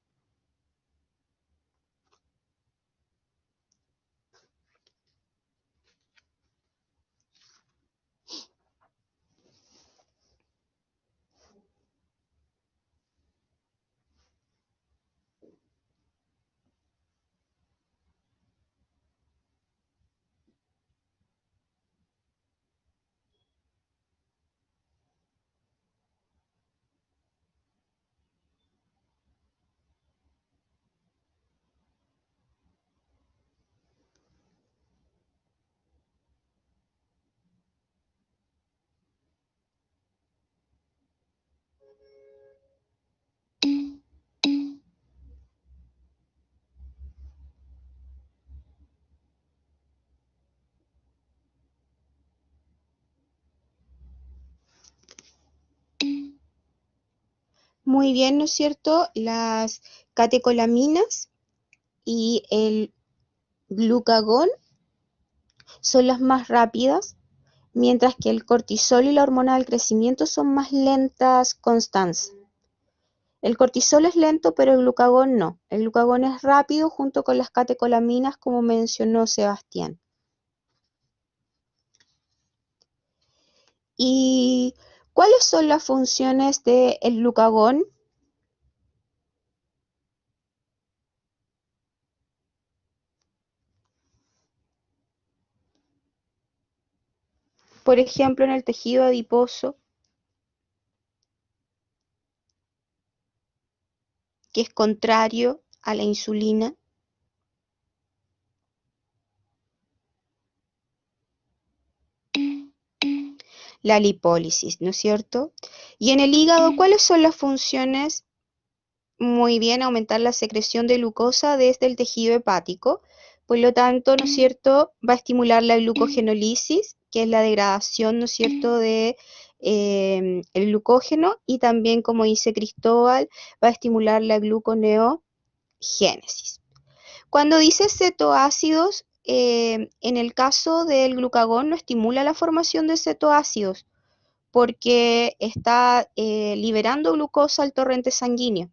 Muy bien, ¿no es cierto? Las catecolaminas y el glucagón son las más rápidas, mientras que el cortisol y la hormona del crecimiento son más lentas, Constanza. El cortisol es lento, pero el glucagón no. El glucagón es rápido junto con las catecolaminas, como mencionó Sebastián. ¿Y cuáles son las funciones del glucagón? Por ejemplo, en el tejido adiposo. que es contrario a la insulina? La lipólisis, ¿no es cierto? Y en el hígado, ¿cuáles son las funciones? Muy bien, aumentar la secreción de glucosa desde el tejido hepático. Por lo tanto, ¿no es cierto?, va a estimular la glucogenólisis, que es la degradación, ¿no es cierto?, de el glucógeno, y también, como dice Cristóbal, va a estimular la gluconeogénesis. Cuando dice cetoácidos, en el caso del glucagón no estimula la formación de cetoácidos porque está liberando glucosa al torrente sanguíneo.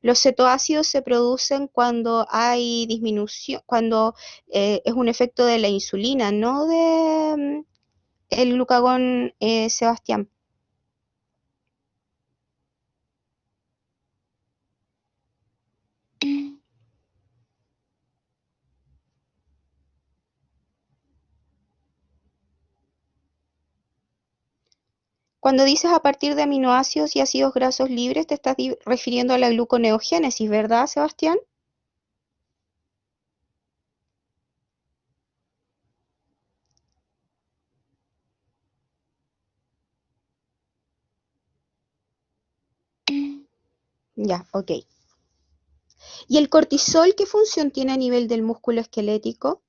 Los cetoácidos se producen cuando hay disminución, cuando es un efecto de la insulina, no de el glucagón, Sebastián. Cuando dices a partir de aminoácidos y ácidos grasos libres, te estás refiriendo a la gluconeogénesis, ¿verdad, Sebastián? Ya, ok. ¿Y el cortisol qué función tiene a nivel del músculo esquelético?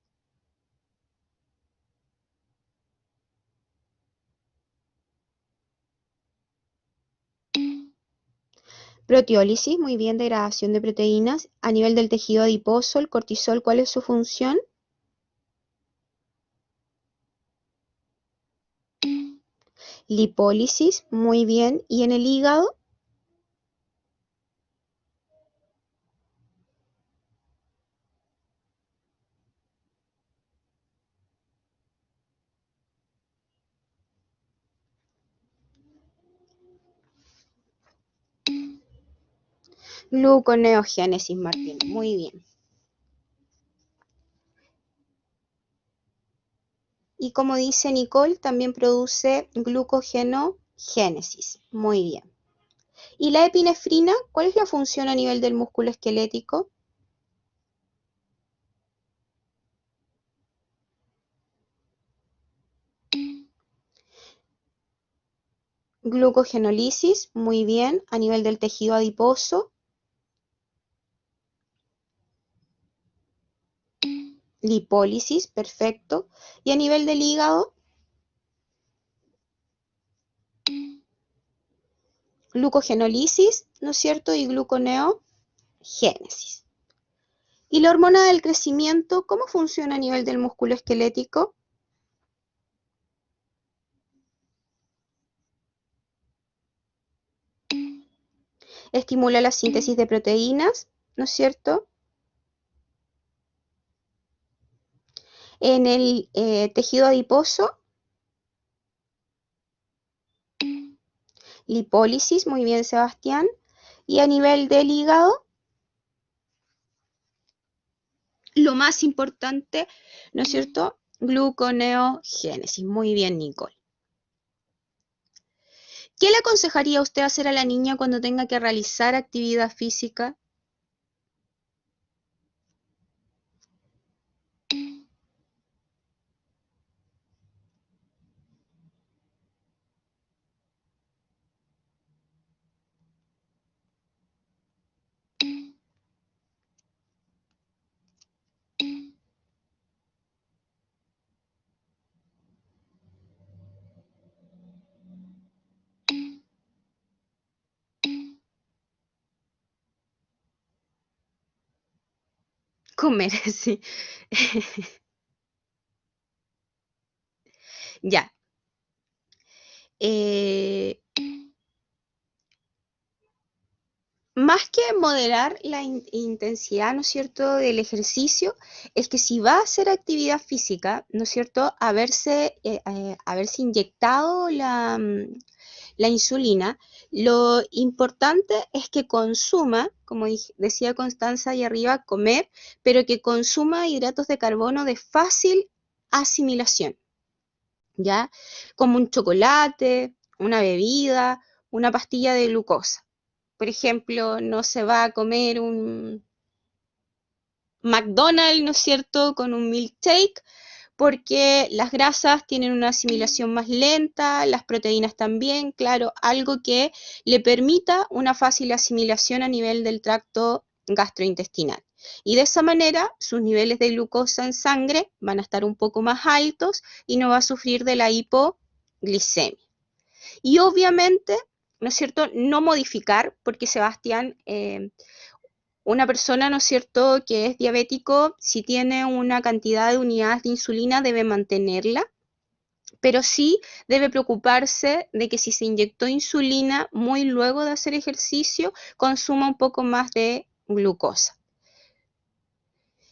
Proteólisis, muy bien, degradación de proteínas. A nivel del tejido adiposo, el cortisol, ¿cuál es su función? Lipólisis, muy bien. ¿Y en el hígado? Gluconeogénesis, Martín, muy bien. Y como dice Nicole, también produce glucogenogénesis, muy bien. ¿Y la epinefrina, cuál es la función a nivel del músculo esquelético? Glucogenólisis, muy bien. A nivel del tejido adiposo. Lipólisis, perfecto. Y a nivel del hígado, glucogenólisis, ¿no es cierto? Y gluconeogénesis. ¿Y la hormona del crecimiento, cómo funciona a nivel del músculo esquelético? Estimula la síntesis de proteínas, ¿no es cierto? En el tejido adiposo, lipólisis, muy bien, Sebastián. Y a nivel del hígado, lo más importante, ¿no es cierto? Gluconeogénesis, muy bien, Nicole. ¿Qué le aconsejaría usted hacer a la niña cuando tenga que realizar actividad física? Comer, sí. Ya. Eh, Más que moderar la intensidad, ¿no es cierto?, del ejercicio, es que si va a hacer actividad física, ¿no es cierto?, haberse inyectado la insulina, lo importante es que consuma, como decía Constanza ahí arriba, comer, pero que consuma hidratos de carbono de fácil asimilación, ¿ya? Como un chocolate, una bebida, una pastilla de glucosa. por ejemplo, no se va a comer un McDonald's, ¿no es cierto?, con un milkshake, porque las grasas tienen una asimilación más lenta, las proteínas también, claro, algo que le permita una fácil asimilación a nivel del tracto gastrointestinal. Y de esa manera sus niveles de glucosa en sangre van a estar un poco más altos y no va a sufrir de la hipoglicemia. Y obviamente, ¿no es cierto?, no modificar, porque Sebastián, una persona, ¿no es cierto?, que es diabético, si tiene una cantidad de unidades de insulina, debe mantenerla, pero sí debe preocuparse de que si se inyectó insulina muy luego de hacer ejercicio, consuma un poco más de glucosa.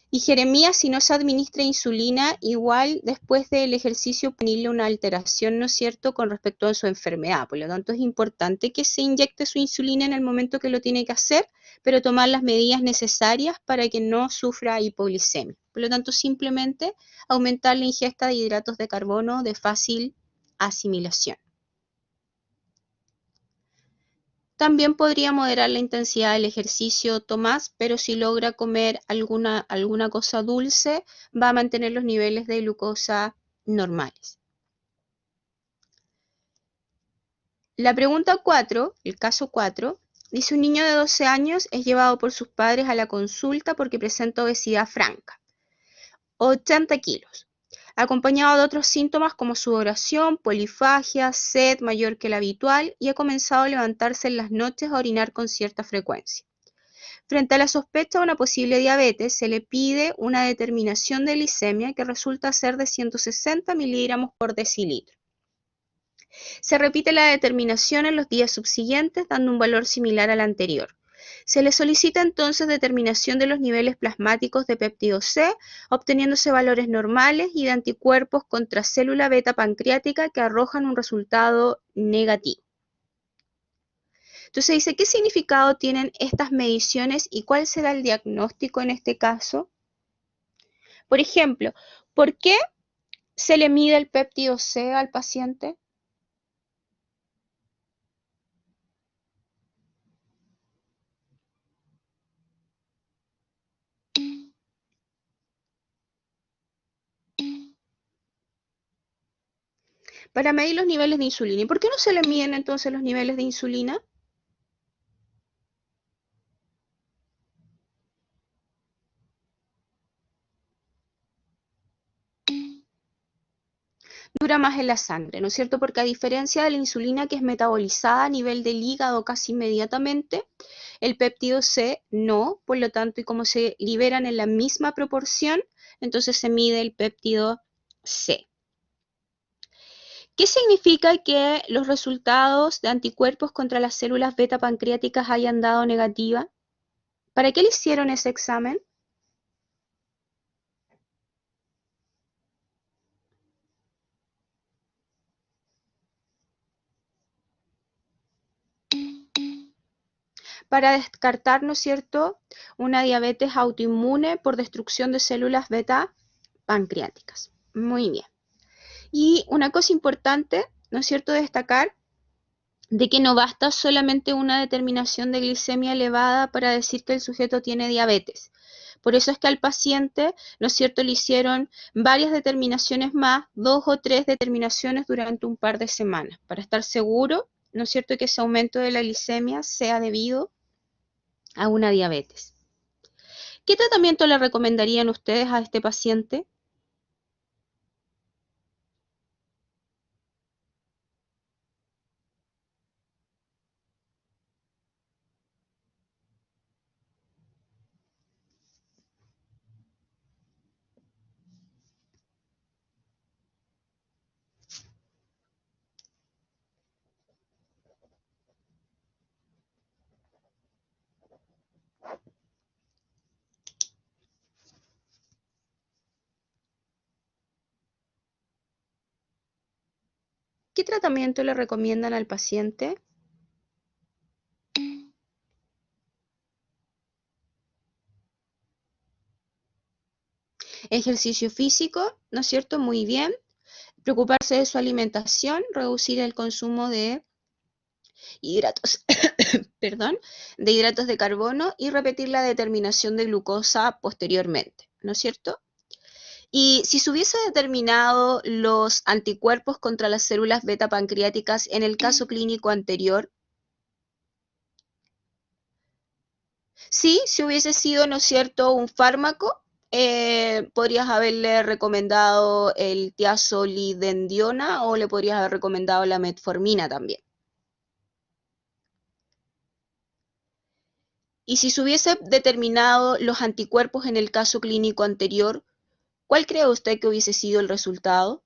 Y Jeremías, si no se administra insulina, igual después del ejercicio ponerle una alteración, ¿no es cierto?, con respecto a su enfermedad. Por lo tanto, es importante que se inyecte su insulina en el momento que lo tiene que hacer, pero tomar las medidas necesarias para que no sufra hipoglicemia. Por lo tanto, simplemente aumentar la ingesta de hidratos de carbono de fácil asimilación. También podría moderar la intensidad del ejercicio Tomás, pero si logra comer alguna cosa dulce, va a mantener los niveles de glucosa normales. La pregunta 4, el caso 4, dice: un niño de 12 años es llevado por sus padres a la consulta porque presenta obesidad franca, 80 kilos, acompañado de otros síntomas como sudoración, polifagia, sed mayor que la habitual, y ha comenzado a levantarse en las noches a orinar con cierta frecuencia. Frente a la sospecha de una posible diabetes, se le pide una determinación de glicemia que resulta ser de 160 miligramos por decilitro. Se repite la determinación en los días subsiguientes, dando un valor similar al anterior. Se le solicita entonces determinación de los niveles plasmáticos de péptido C, obteniéndose valores normales y de anticuerpos contra célula beta pancreática que arrojan un resultado negativo. Entonces dice, ¿qué significado tienen estas mediciones y cuál será el diagnóstico en este caso? Por ejemplo, ¿por qué se le mide el péptido C al paciente? Para medir los niveles de insulina. ¿Y por qué no se le miden entonces los niveles de insulina? Dura más en la sangre, ¿no es cierto? Porque a diferencia de la insulina, que es metabolizada a nivel del hígado casi inmediatamente, el péptido C no, por lo tanto, y como se liberan en la misma proporción, entonces se mide el péptido C. ¿Qué significa que los resultados de anticuerpos contra las células beta pancreáticas hayan dado negativa? ¿Para qué le hicieron ese examen? Para descartar, ¿no es cierto?, una diabetes autoinmune por destrucción de células beta pancreáticas. Muy bien. Y una cosa importante, ¿no es cierto?, destacar de que no basta solamente una determinación de glicemia elevada para decir que el sujeto tiene diabetes. Por eso es que al paciente, ¿no es cierto?, le hicieron varias determinaciones más, 2 o 3 determinaciones durante un par de semanas, para estar seguro, ¿no es cierto?, que ese aumento de la glicemia sea debido a una diabetes. ¿Qué tratamiento le recomendarían ustedes a este paciente? ¿Qué tratamiento le recomiendan al paciente? Ejercicio físico, ¿no es cierto? Muy bien. Preocuparse de su alimentación, reducir el consumo de hidratos, perdón, de hidratos de carbono y repetir la determinación de glucosa posteriormente, ¿no es cierto? Y si se hubiese determinado los anticuerpos contra las células beta pancreáticas en el caso clínico anterior, sí, si hubiese sido, ¿no es cierto?, un fármaco, podrías haberle recomendado el tiazolidendiona o le podrías haber recomendado la metformina también. Y si se hubiese determinado los anticuerpos en el caso clínico anterior, ¿cuál cree usted que hubiese sido el resultado?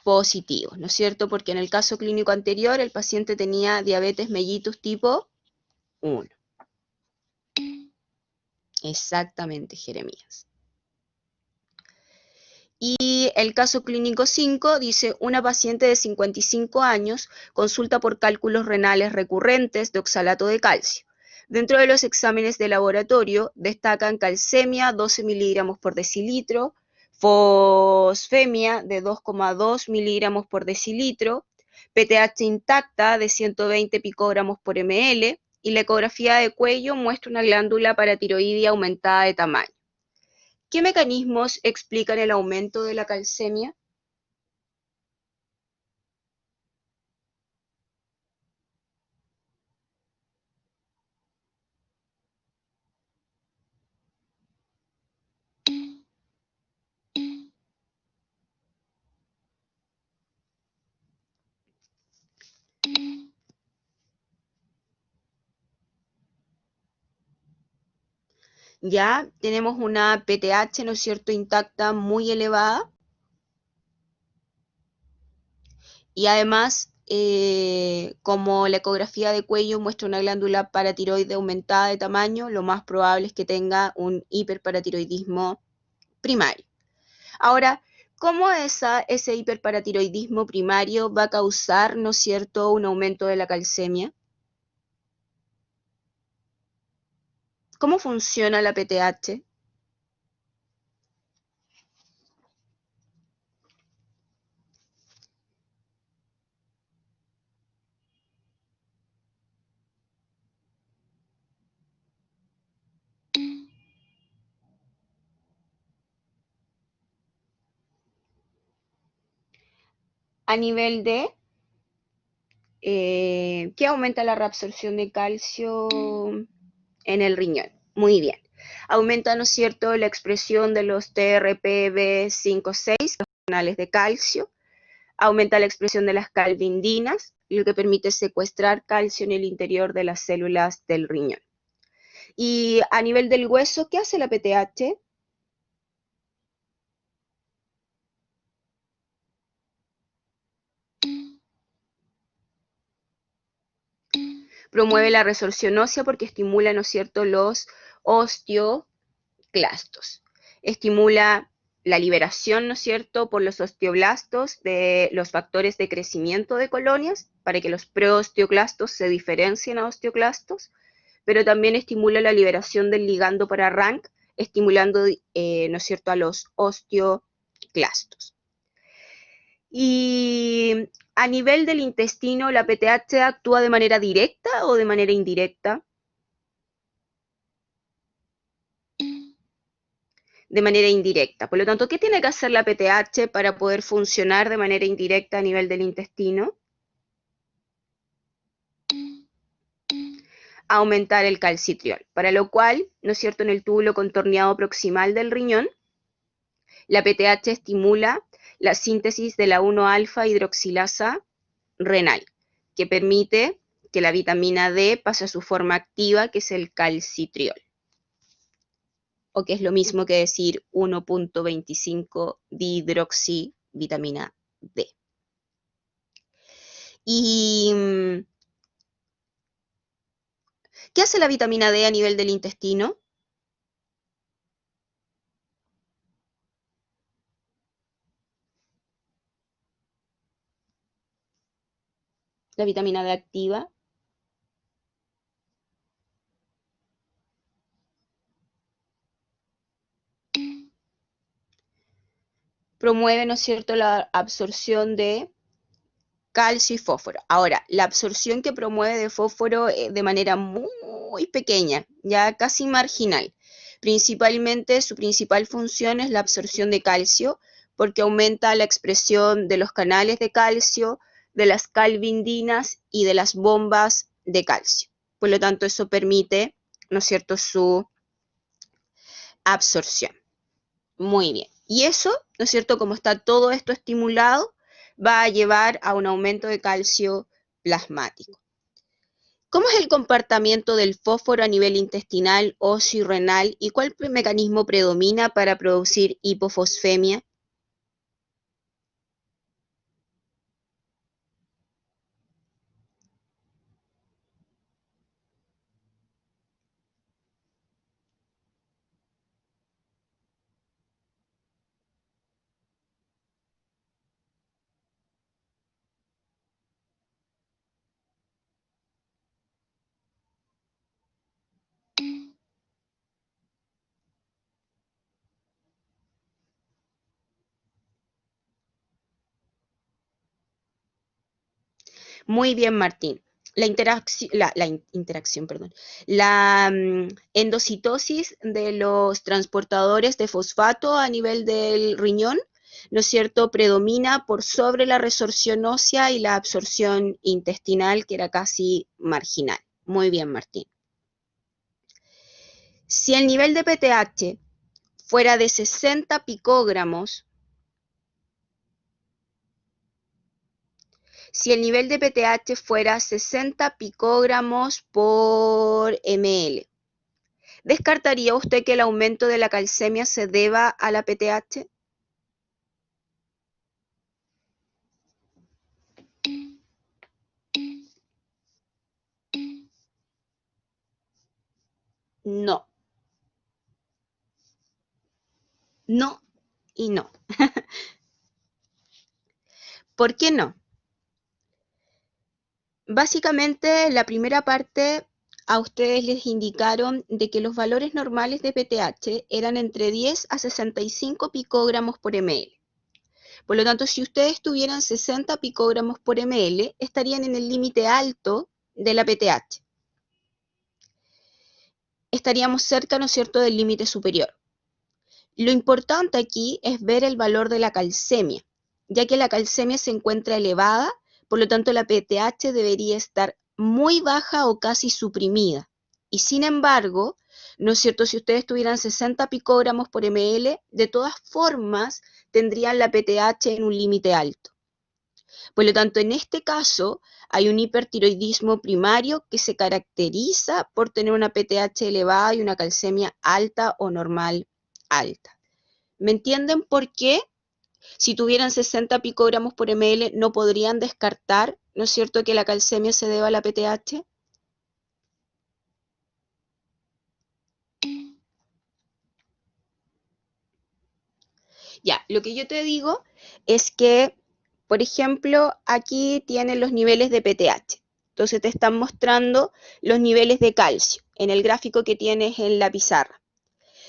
Positivo, ¿no es cierto? Porque en el caso clínico anterior el paciente tenía diabetes mellitus tipo 1. Exactamente, Jeremías. Y el caso clínico 5 dice, una paciente de 55 años consulta por cálculos renales recurrentes de oxalato de calcio. Dentro de los exámenes de laboratorio destacan calcemia 12 miligramos por decilitro, fosfemia de 2,2 miligramos por decilitro, PTH intacta de 120 picogramos por ml y la ecografía de cuello muestra una glándula paratiroidea aumentada de tamaño. ¿Qué mecanismos explican el aumento de la calcemia? Ya tenemos una PTH, ¿no es cierto?, intacta muy elevada y además, como la ecografía de cuello muestra una glándula paratiroide aumentada de tamaño, lo más probable es que tenga un hiperparatiroidismo primario. Ahora, ¿cómo ese hiperparatiroidismo primario va a causar, ¿no es cierto?, un aumento de la calcemia? ¿Cómo funciona la PTH? A nivel de que aumenta la reabsorción de calcio en el riñón. Muy bien. Aumenta, ¿no es cierto?, la expresión de los TRPV5-6, los canales de calcio. Aumenta la expresión de las calvindinas, lo que permite secuestrar calcio en el interior de las células del riñón. Y a nivel del hueso, ¿qué hace la PTH? Promueve la resorción ósea porque estimula, ¿no es cierto?, los osteoclastos. Estimula la liberación, ¿no es cierto?, por los osteoblastos de los factores de crecimiento de colonias para que los preosteoclastos se diferencien a osteoclastos, pero también estimula la liberación del ligando para RANK, estimulando, ¿no es cierto?, a los osteoclastos. Y a nivel del intestino, ¿la PTH actúa de manera directa o de manera indirecta? De manera indirecta. Por lo tanto, ¿qué tiene que hacer la PTH para poder funcionar de manera indirecta a nivel del intestino? Aumentar el calcitriol, para lo cual, ¿no es cierto?, en el túbulo contorneado proximal del riñón, la PTH estimula la síntesis de la 1-alfa hidroxilasa renal, que permite que la vitamina D pase a su forma activa, que es el calcitriol, o que es lo mismo que decir 1,25 dihidroxivitamina D. ¿Y qué hace la vitamina D a nivel del intestino? La vitamina D activa, promueve, ¿no es cierto?, la absorción de calcio y fósforo. Ahora, la absorción que promueve de fósforo de manera muy pequeña, ya casi marginal. Principalmente, su principal función es la absorción de calcio, porque aumenta la expresión de los canales de calcio, de las calvindinas y de las bombas de calcio. Por lo tanto, eso permite, ¿no es cierto?, su absorción. Muy bien. Y eso, ¿no es cierto?, como está todo esto estimulado, va a llevar a un aumento de calcio plasmático. ¿Cómo es el comportamiento del fósforo a nivel intestinal, óseo y renal? ¿Y cuál mecanismo predomina para producir hipofosfemia? Muy bien, Martín. La endocitosis de los transportadores de fosfato a nivel del riñón, ¿no es cierto?, predomina por sobre la resorción ósea y la absorción intestinal, que era casi marginal. Muy bien, Martín. Si el nivel de PTH fuera de 60 picogramos, si el nivel de PTH fuera 60 picogramos por ml, ¿descartaría usted que el aumento de la calcemia se deba a la PTH? No, no y no. ¿Por qué no? Básicamente, la primera parte a ustedes les indicaron de que los valores normales de PTH eran entre 10 a 65 picogramos por ml. Por lo tanto, si ustedes tuvieran 60 picogramos por ml, estarían en el límite alto de la PTH. Estaríamos cerca, ¿no es cierto?, del límite superior. Lo importante aquí es ver el valor de la calcemia, ya que la calcemia se encuentra elevada, por lo tanto la PTH debería estar muy baja o casi suprimida. Y sin embargo, ¿no es cierto?, si ustedes tuvieran 60 picogramos por ml, de todas formas tendrían la PTH en un límite alto. Por lo tanto, en este caso, hay un hipertiroidismo primario que se caracteriza por tener una PTH elevada y una calcemia alta o normal alta. ¿Me entienden por qué? Si tuvieran 60 picogramos por ml, no podrían descartar, ¿no es cierto?, que la calcemia se deba a la PTH. Ya, lo que yo te digo es que, por ejemplo, aquí tienen los niveles de PTH. Entonces te están mostrando los niveles de calcio en el gráfico que tienes en la pizarra.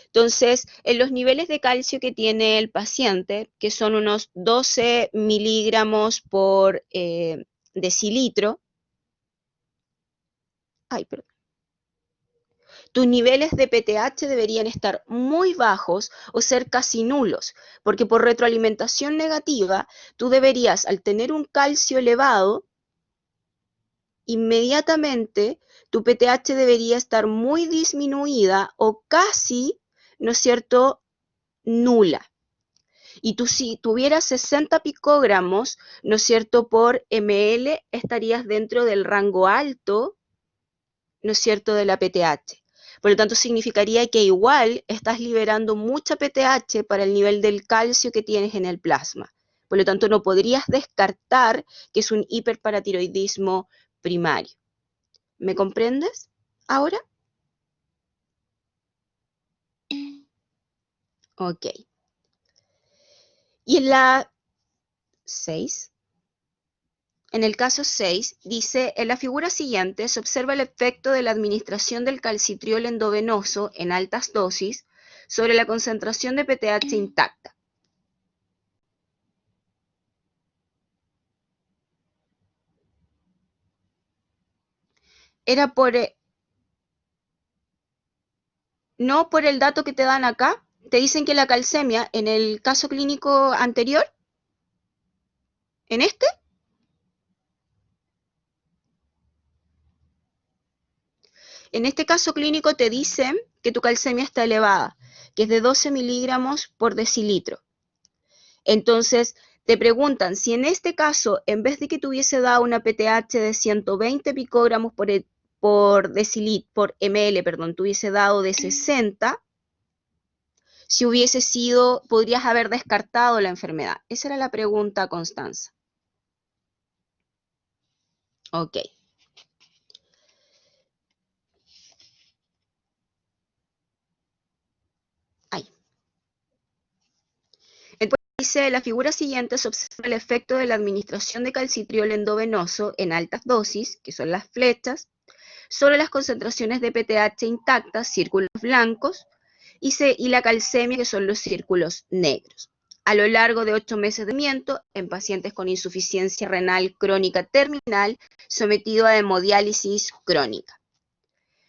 Entonces, en los niveles de calcio que tiene el paciente, que son unos 12 miligramos por decilitro, tus niveles de PTH deberían estar muy bajos o ser casi nulos, porque por retroalimentación negativa, tú deberías, al tener un calcio elevado, inmediatamente tu PTH debería estar muy disminuida o casi, ¿no es cierto?, nula. Y tú si tuvieras 60 picogramos, ¿no es cierto?, por ml, estarías dentro del rango alto, ¿no es cierto?, de la PTH. Por lo tanto, significaría que igual estás liberando mucha PTH para el nivel del calcio que tienes en el plasma. Por lo tanto, no podrías descartar que es un hiperparatiroidismo primario. ¿Me comprendes ahora? Ok. Y en la 6. En el caso 6, dice, en la figura siguiente se observa el efecto de la administración del calcitriol endovenoso en altas dosis sobre la concentración de PTH intacta. Era por, no por el dato que te dan acá. Te dicen que la calcemia, en el caso clínico anterior, en este caso clínico te dicen que tu calcemia está elevada, que es de 12 miligramos por decilitro. Entonces, te preguntan si en este caso, en vez de que te hubiese dado una PTH de 120 picogramos por ml, perdón, te hubiese dado de 60, si hubiese sido, podrías haber descartado la enfermedad. Esa era la pregunta, Constanza. Ok. Ahí. Entonces dice, en la figura siguiente se observa el efecto de la administración de calcitriol endovenoso en altas dosis, que son las flechas, sobre las concentraciones de PTH intactas, círculos blancos, y la calcemia, que son los círculos negros, a lo largo de 8 meses de tratamiento en pacientes con insuficiencia renal crónica terminal sometido a hemodiálisis crónica.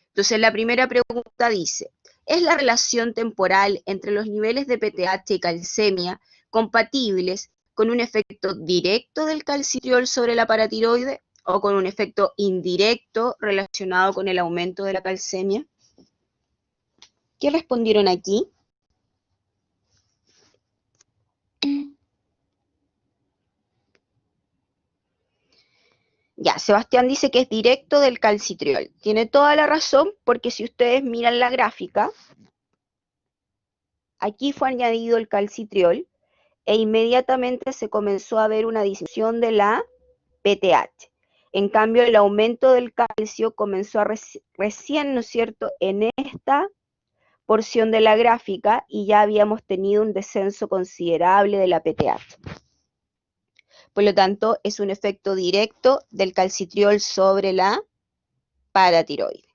Entonces, la primera pregunta dice, ¿es la relación temporal entre los niveles de PTH y calcemia compatibles con un efecto directo del calcitriol sobre la paratiroide o con un efecto indirecto relacionado con el aumento de la calcemia? ¿Qué respondieron aquí? Ya, Sebastián dice que es directo del calcitriol. Tiene toda la razón porque si ustedes miran la gráfica, aquí fue añadido el calcitriol e inmediatamente se comenzó a ver una disminución de la PTH. En cambio, el aumento del calcio comenzó recién, ¿no es cierto?, en esta porción de la gráfica y ya habíamos tenido un descenso considerable de la PTH. Por lo tanto, es un efecto directo del calcitriol sobre la paratiroide.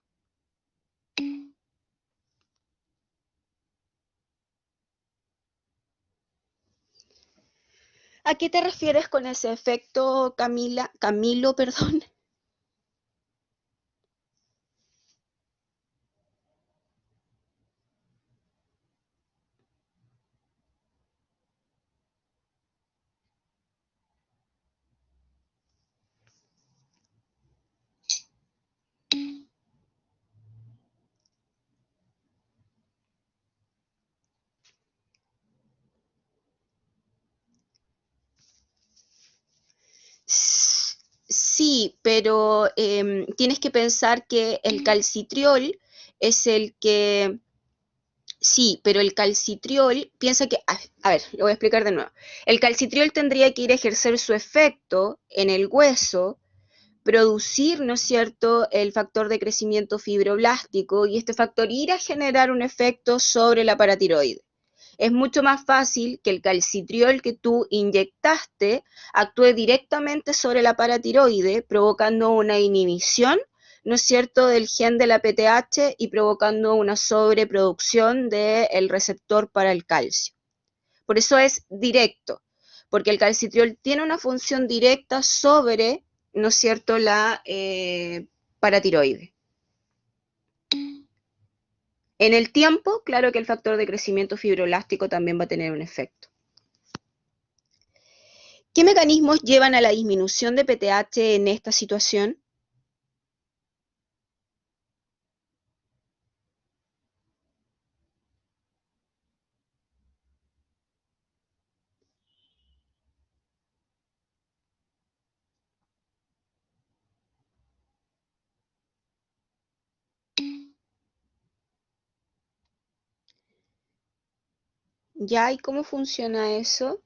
¿A qué te refieres con ese efecto, Camilo, perdón? Sí, pero tienes que pensar que el calcitriol es el que... Sí, pero el calcitriol, piensa que... A ver, lo voy a explicar de nuevo. El calcitriol tendría que ir a ejercer su efecto en el hueso, producir, ¿no es cierto?, el factor de crecimiento fibroblástico y este factor ir a generar un efecto sobre la paratiroide. Es mucho más fácil que el calcitriol que tú inyectaste actúe directamente sobre la paratiroide, provocando una inhibición, ¿no es cierto?, del gen de la PTH y provocando una sobreproducción del receptor para el calcio. Por eso es directo, porque el calcitriol tiene una función directa sobre, ¿no es cierto?, la paratiroide. En el tiempo, claro que el factor de crecimiento fibroelástico también va a tener un efecto. ¿Qué mecanismos llevan a la disminución de PTH en esta situación? ¿Ya? ¿Y cómo funciona eso?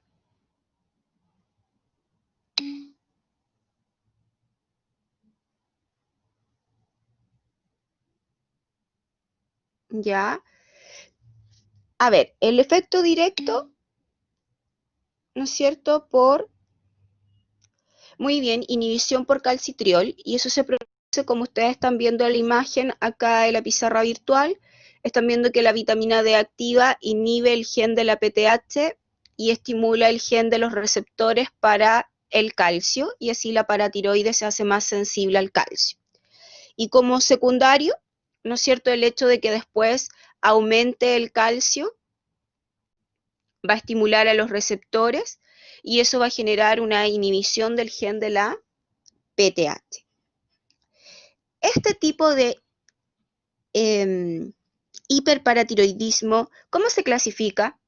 ¿Ya? A ver, el efecto directo, ¿no es cierto?, muy bien, inhibición por calcitriol, y eso se produce como ustedes están viendo en la imagen acá en la pizarra virtual. Están viendo que la vitamina D activa inhibe el gen de la PTH y estimula el gen de los receptores para el calcio, y así la paratiroide se hace más sensible al calcio. Y como secundario, ¿no es cierto?, el hecho de que después aumente el calcio va a estimular a los receptores y eso va a generar una inhibición del gen de la PTH. Este tipo de hiperparatiroidismo, ¿cómo se clasifica?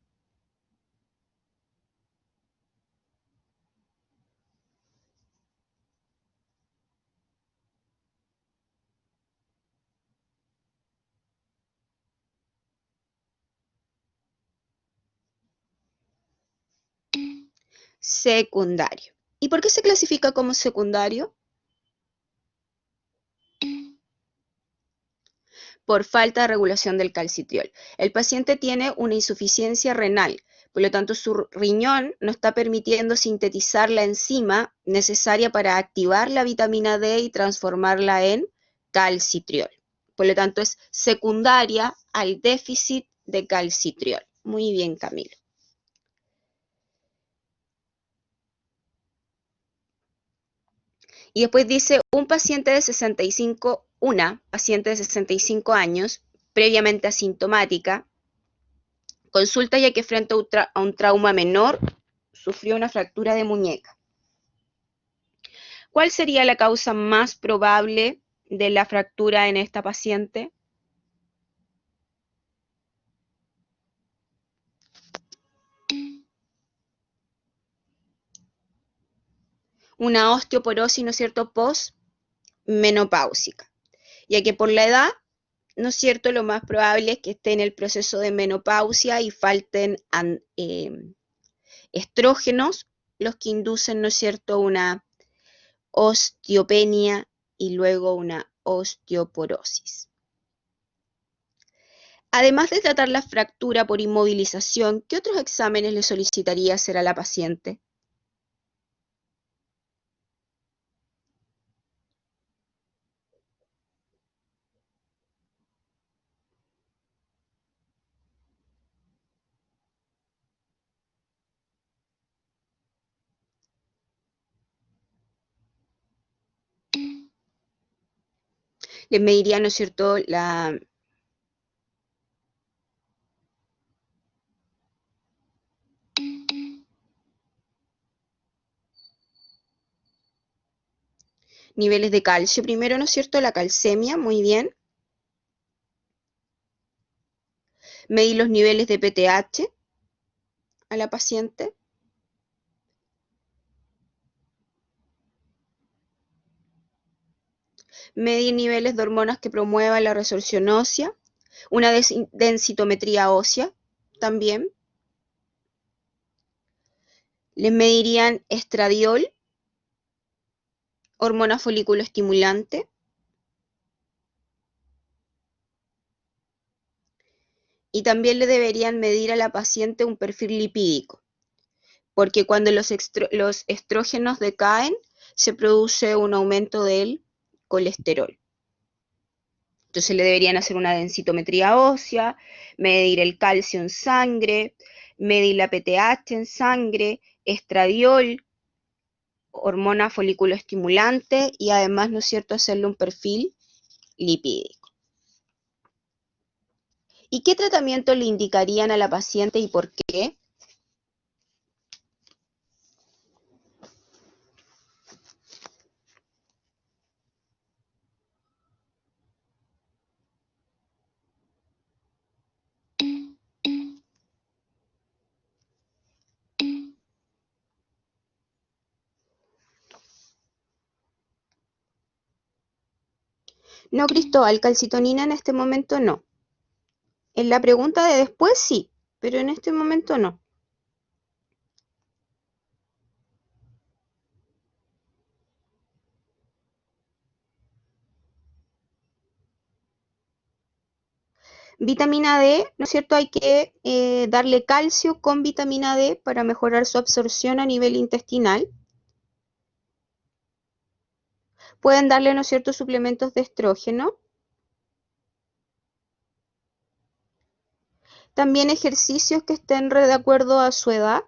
Secundario. ¿Y por qué se clasifica como secundario? Por falta de regulación del calcitriol. El paciente tiene una insuficiencia renal, por lo tanto su riñón no está permitiendo sintetizar la enzima necesaria para activar la vitamina D y transformarla en calcitriol. Por lo tanto es secundaria al déficit de calcitriol. Muy bien, Camilo. Y después dice, una paciente de 65 años, previamente asintomática, consulta ya que frente a un trauma menor sufrió una fractura de muñeca. ¿Cuál sería la causa más probable de la fractura en esta paciente? Una osteoporosis, ¿no es cierto?, postmenopáusica, ya que por la edad, ¿no es cierto?, lo más probable es que esté en el proceso de menopausia y falten estrógenos, los que inducen, ¿no es cierto?, una osteopenia y luego una osteoporosis. Además de tratar la fractura por inmovilización, ¿qué otros exámenes le solicitaría hacer a la paciente? Le mediría, ¿no es cierto?, niveles de calcio primero, ¿no es cierto?, la calcemia, muy bien. Medir los niveles de PTH a la paciente. Medir niveles de hormonas que promuevan la resorción ósea. Una densitometría ósea también. Les medirían estradiol, hormona folículo estimulante. Y también le deberían medir a la paciente un perfil lipídico, porque cuando los estrógenos decaen, se produce un aumento del colesterol. Entonces le deberían hacer una densitometría ósea, medir el calcio en sangre, medir la PTH en sangre, estradiol, hormona folículo estimulante y además, ¿no es cierto?, hacerle un perfil lipídico. ¿Y qué tratamiento le indicarían a la paciente y por qué? No, Cristóbal, calcitonina en este momento no. En la pregunta de después sí, pero en este momento no. Vitamina D, ¿no es cierto? Hay que darle calcio con vitamina D para mejorar su absorción a nivel intestinal. Pueden darle, ¿no es cierto?, suplementos de estrógeno. También ejercicios que estén de acuerdo a su edad.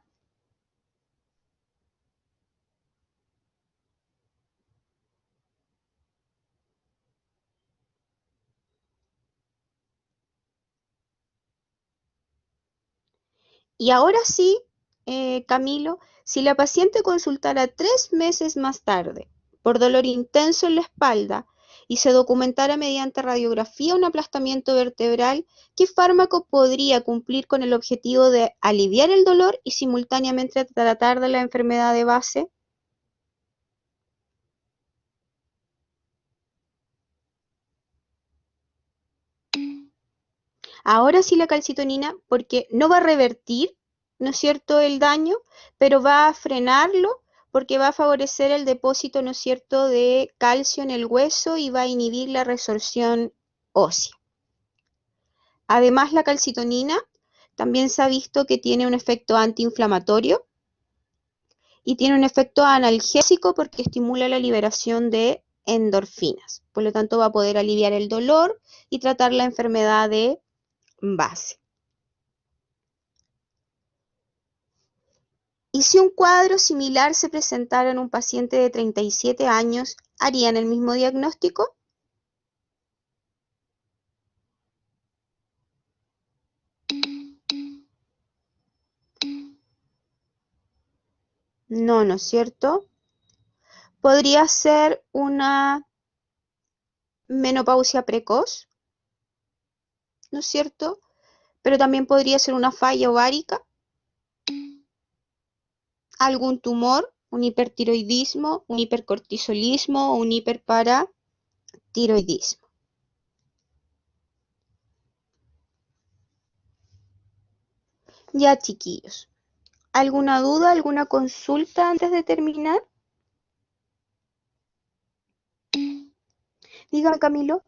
Y ahora sí, Camilo, si la paciente consultara 3 meses más tarde por dolor intenso en la espalda y se documentara mediante radiografía un aplastamiento vertebral, ¿qué fármaco podría cumplir con el objetivo de aliviar el dolor y simultáneamente tratar de la enfermedad de base? Ahora sí la calcitonina, porque no va a revertir, ¿no es cierto?, el daño, pero va a frenarlo porque va a favorecer el depósito, ¿no es cierto?, de calcio en el hueso y va a inhibir la resorción ósea. Además, la calcitonina también se ha visto que tiene un efecto antiinflamatorio y tiene un efecto analgésico porque estimula la liberación de endorfinas. Por lo tanto, va a poder aliviar el dolor y tratar la enfermedad de base. Y si un cuadro similar se presentara en un paciente de 37 años, ¿harían el mismo diagnóstico? No, ¿no es cierto? Podría ser una menopausia precoz, ¿no es cierto? Pero también podría ser una falla ovárica, algún tumor, un hipertiroidismo, un hipercortisolismo o un hiperparatiroidismo. Ya, chiquillos, ¿alguna duda, alguna consulta antes de terminar? Dígame, Camilo.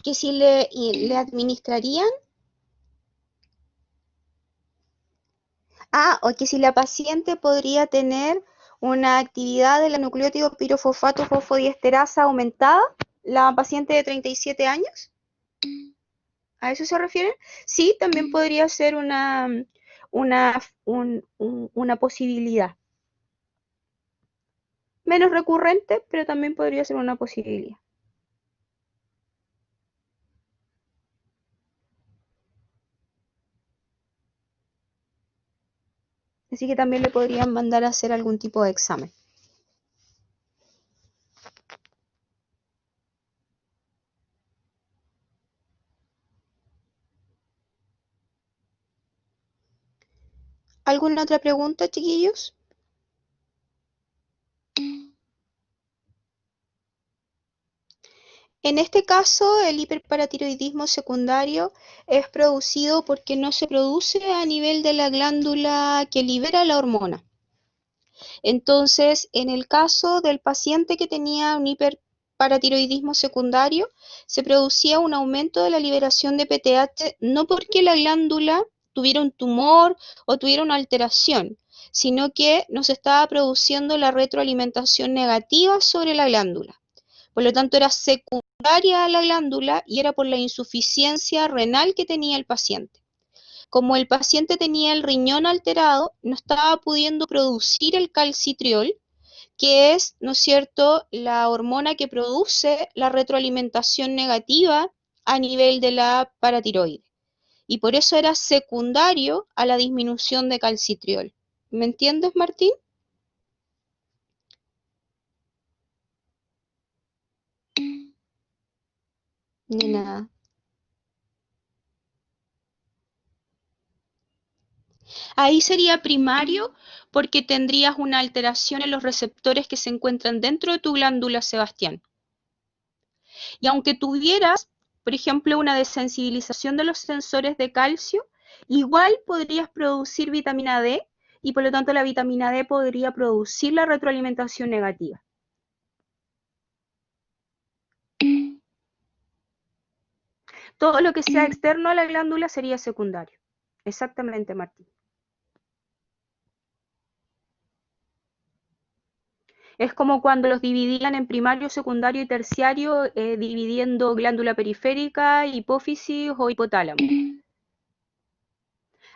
Que si le administrarían, o que si la paciente podría tener una actividad de la nucleótido pirofosfato fosfodiesterasa aumentada, la paciente de 37 años, ¿a eso se refiere? Sí, también podría ser una posibilidad. Menos recurrente, pero también podría ser una posibilidad. Así que también le podrían mandar a hacer algún tipo de examen. ¿Alguna otra pregunta, chiquillos? En este caso, el hiperparatiroidismo secundario es producido porque no se produce a nivel de la glándula que libera la hormona. Entonces, en el caso del paciente que tenía un hiperparatiroidismo secundario, se producía un aumento de la liberación de PTH, no porque la glándula tuviera un tumor o tuviera una alteración, sino que nos estaba produciendo la retroalimentación negativa sobre la glándula. Por lo tanto, era secundaria a la glándula y era por la insuficiencia renal que tenía el paciente. Como el paciente tenía el riñón alterado, no estaba pudiendo producir el calcitriol, que es, ¿no es cierto?, la hormona que produce la retroalimentación negativa a nivel de la paratiroide. Y por eso era secundario a la disminución de calcitriol. ¿Me entiendes, Martín? De nada. Ahí sería primario porque tendrías una alteración en los receptores que se encuentran dentro de tu glándula, Sebastián. Y aunque tuvieras, por ejemplo, una desensibilización de los sensores de calcio, igual podrías producir vitamina D y por lo tanto la vitamina D podría producir la retroalimentación negativa. Todo lo que sea externo a la glándula sería secundario. Exactamente, Martín. Es como cuando los dividían en primario, secundario y terciario, dividiendo glándula periférica, hipófisis o hipotálamo.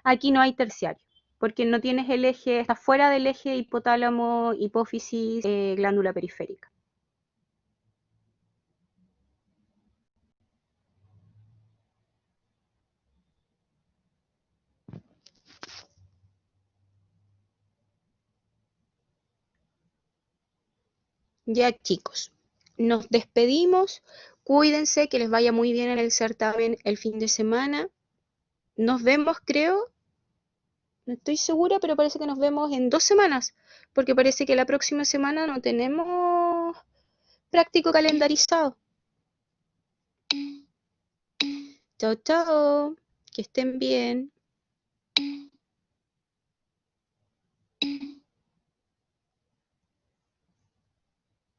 Aquí no hay terciario, porque no tienes el eje, está fuera del eje hipotálamo, hipófisis, glándula periférica. Ya, chicos, nos despedimos. Cuídense, que les vaya muy bien en el certamen el fin de semana. Nos vemos, creo, no estoy segura, pero parece que nos vemos en 2 semanas, porque parece que la próxima semana no tenemos práctico calendarizado. Chao, chao, que estén bien.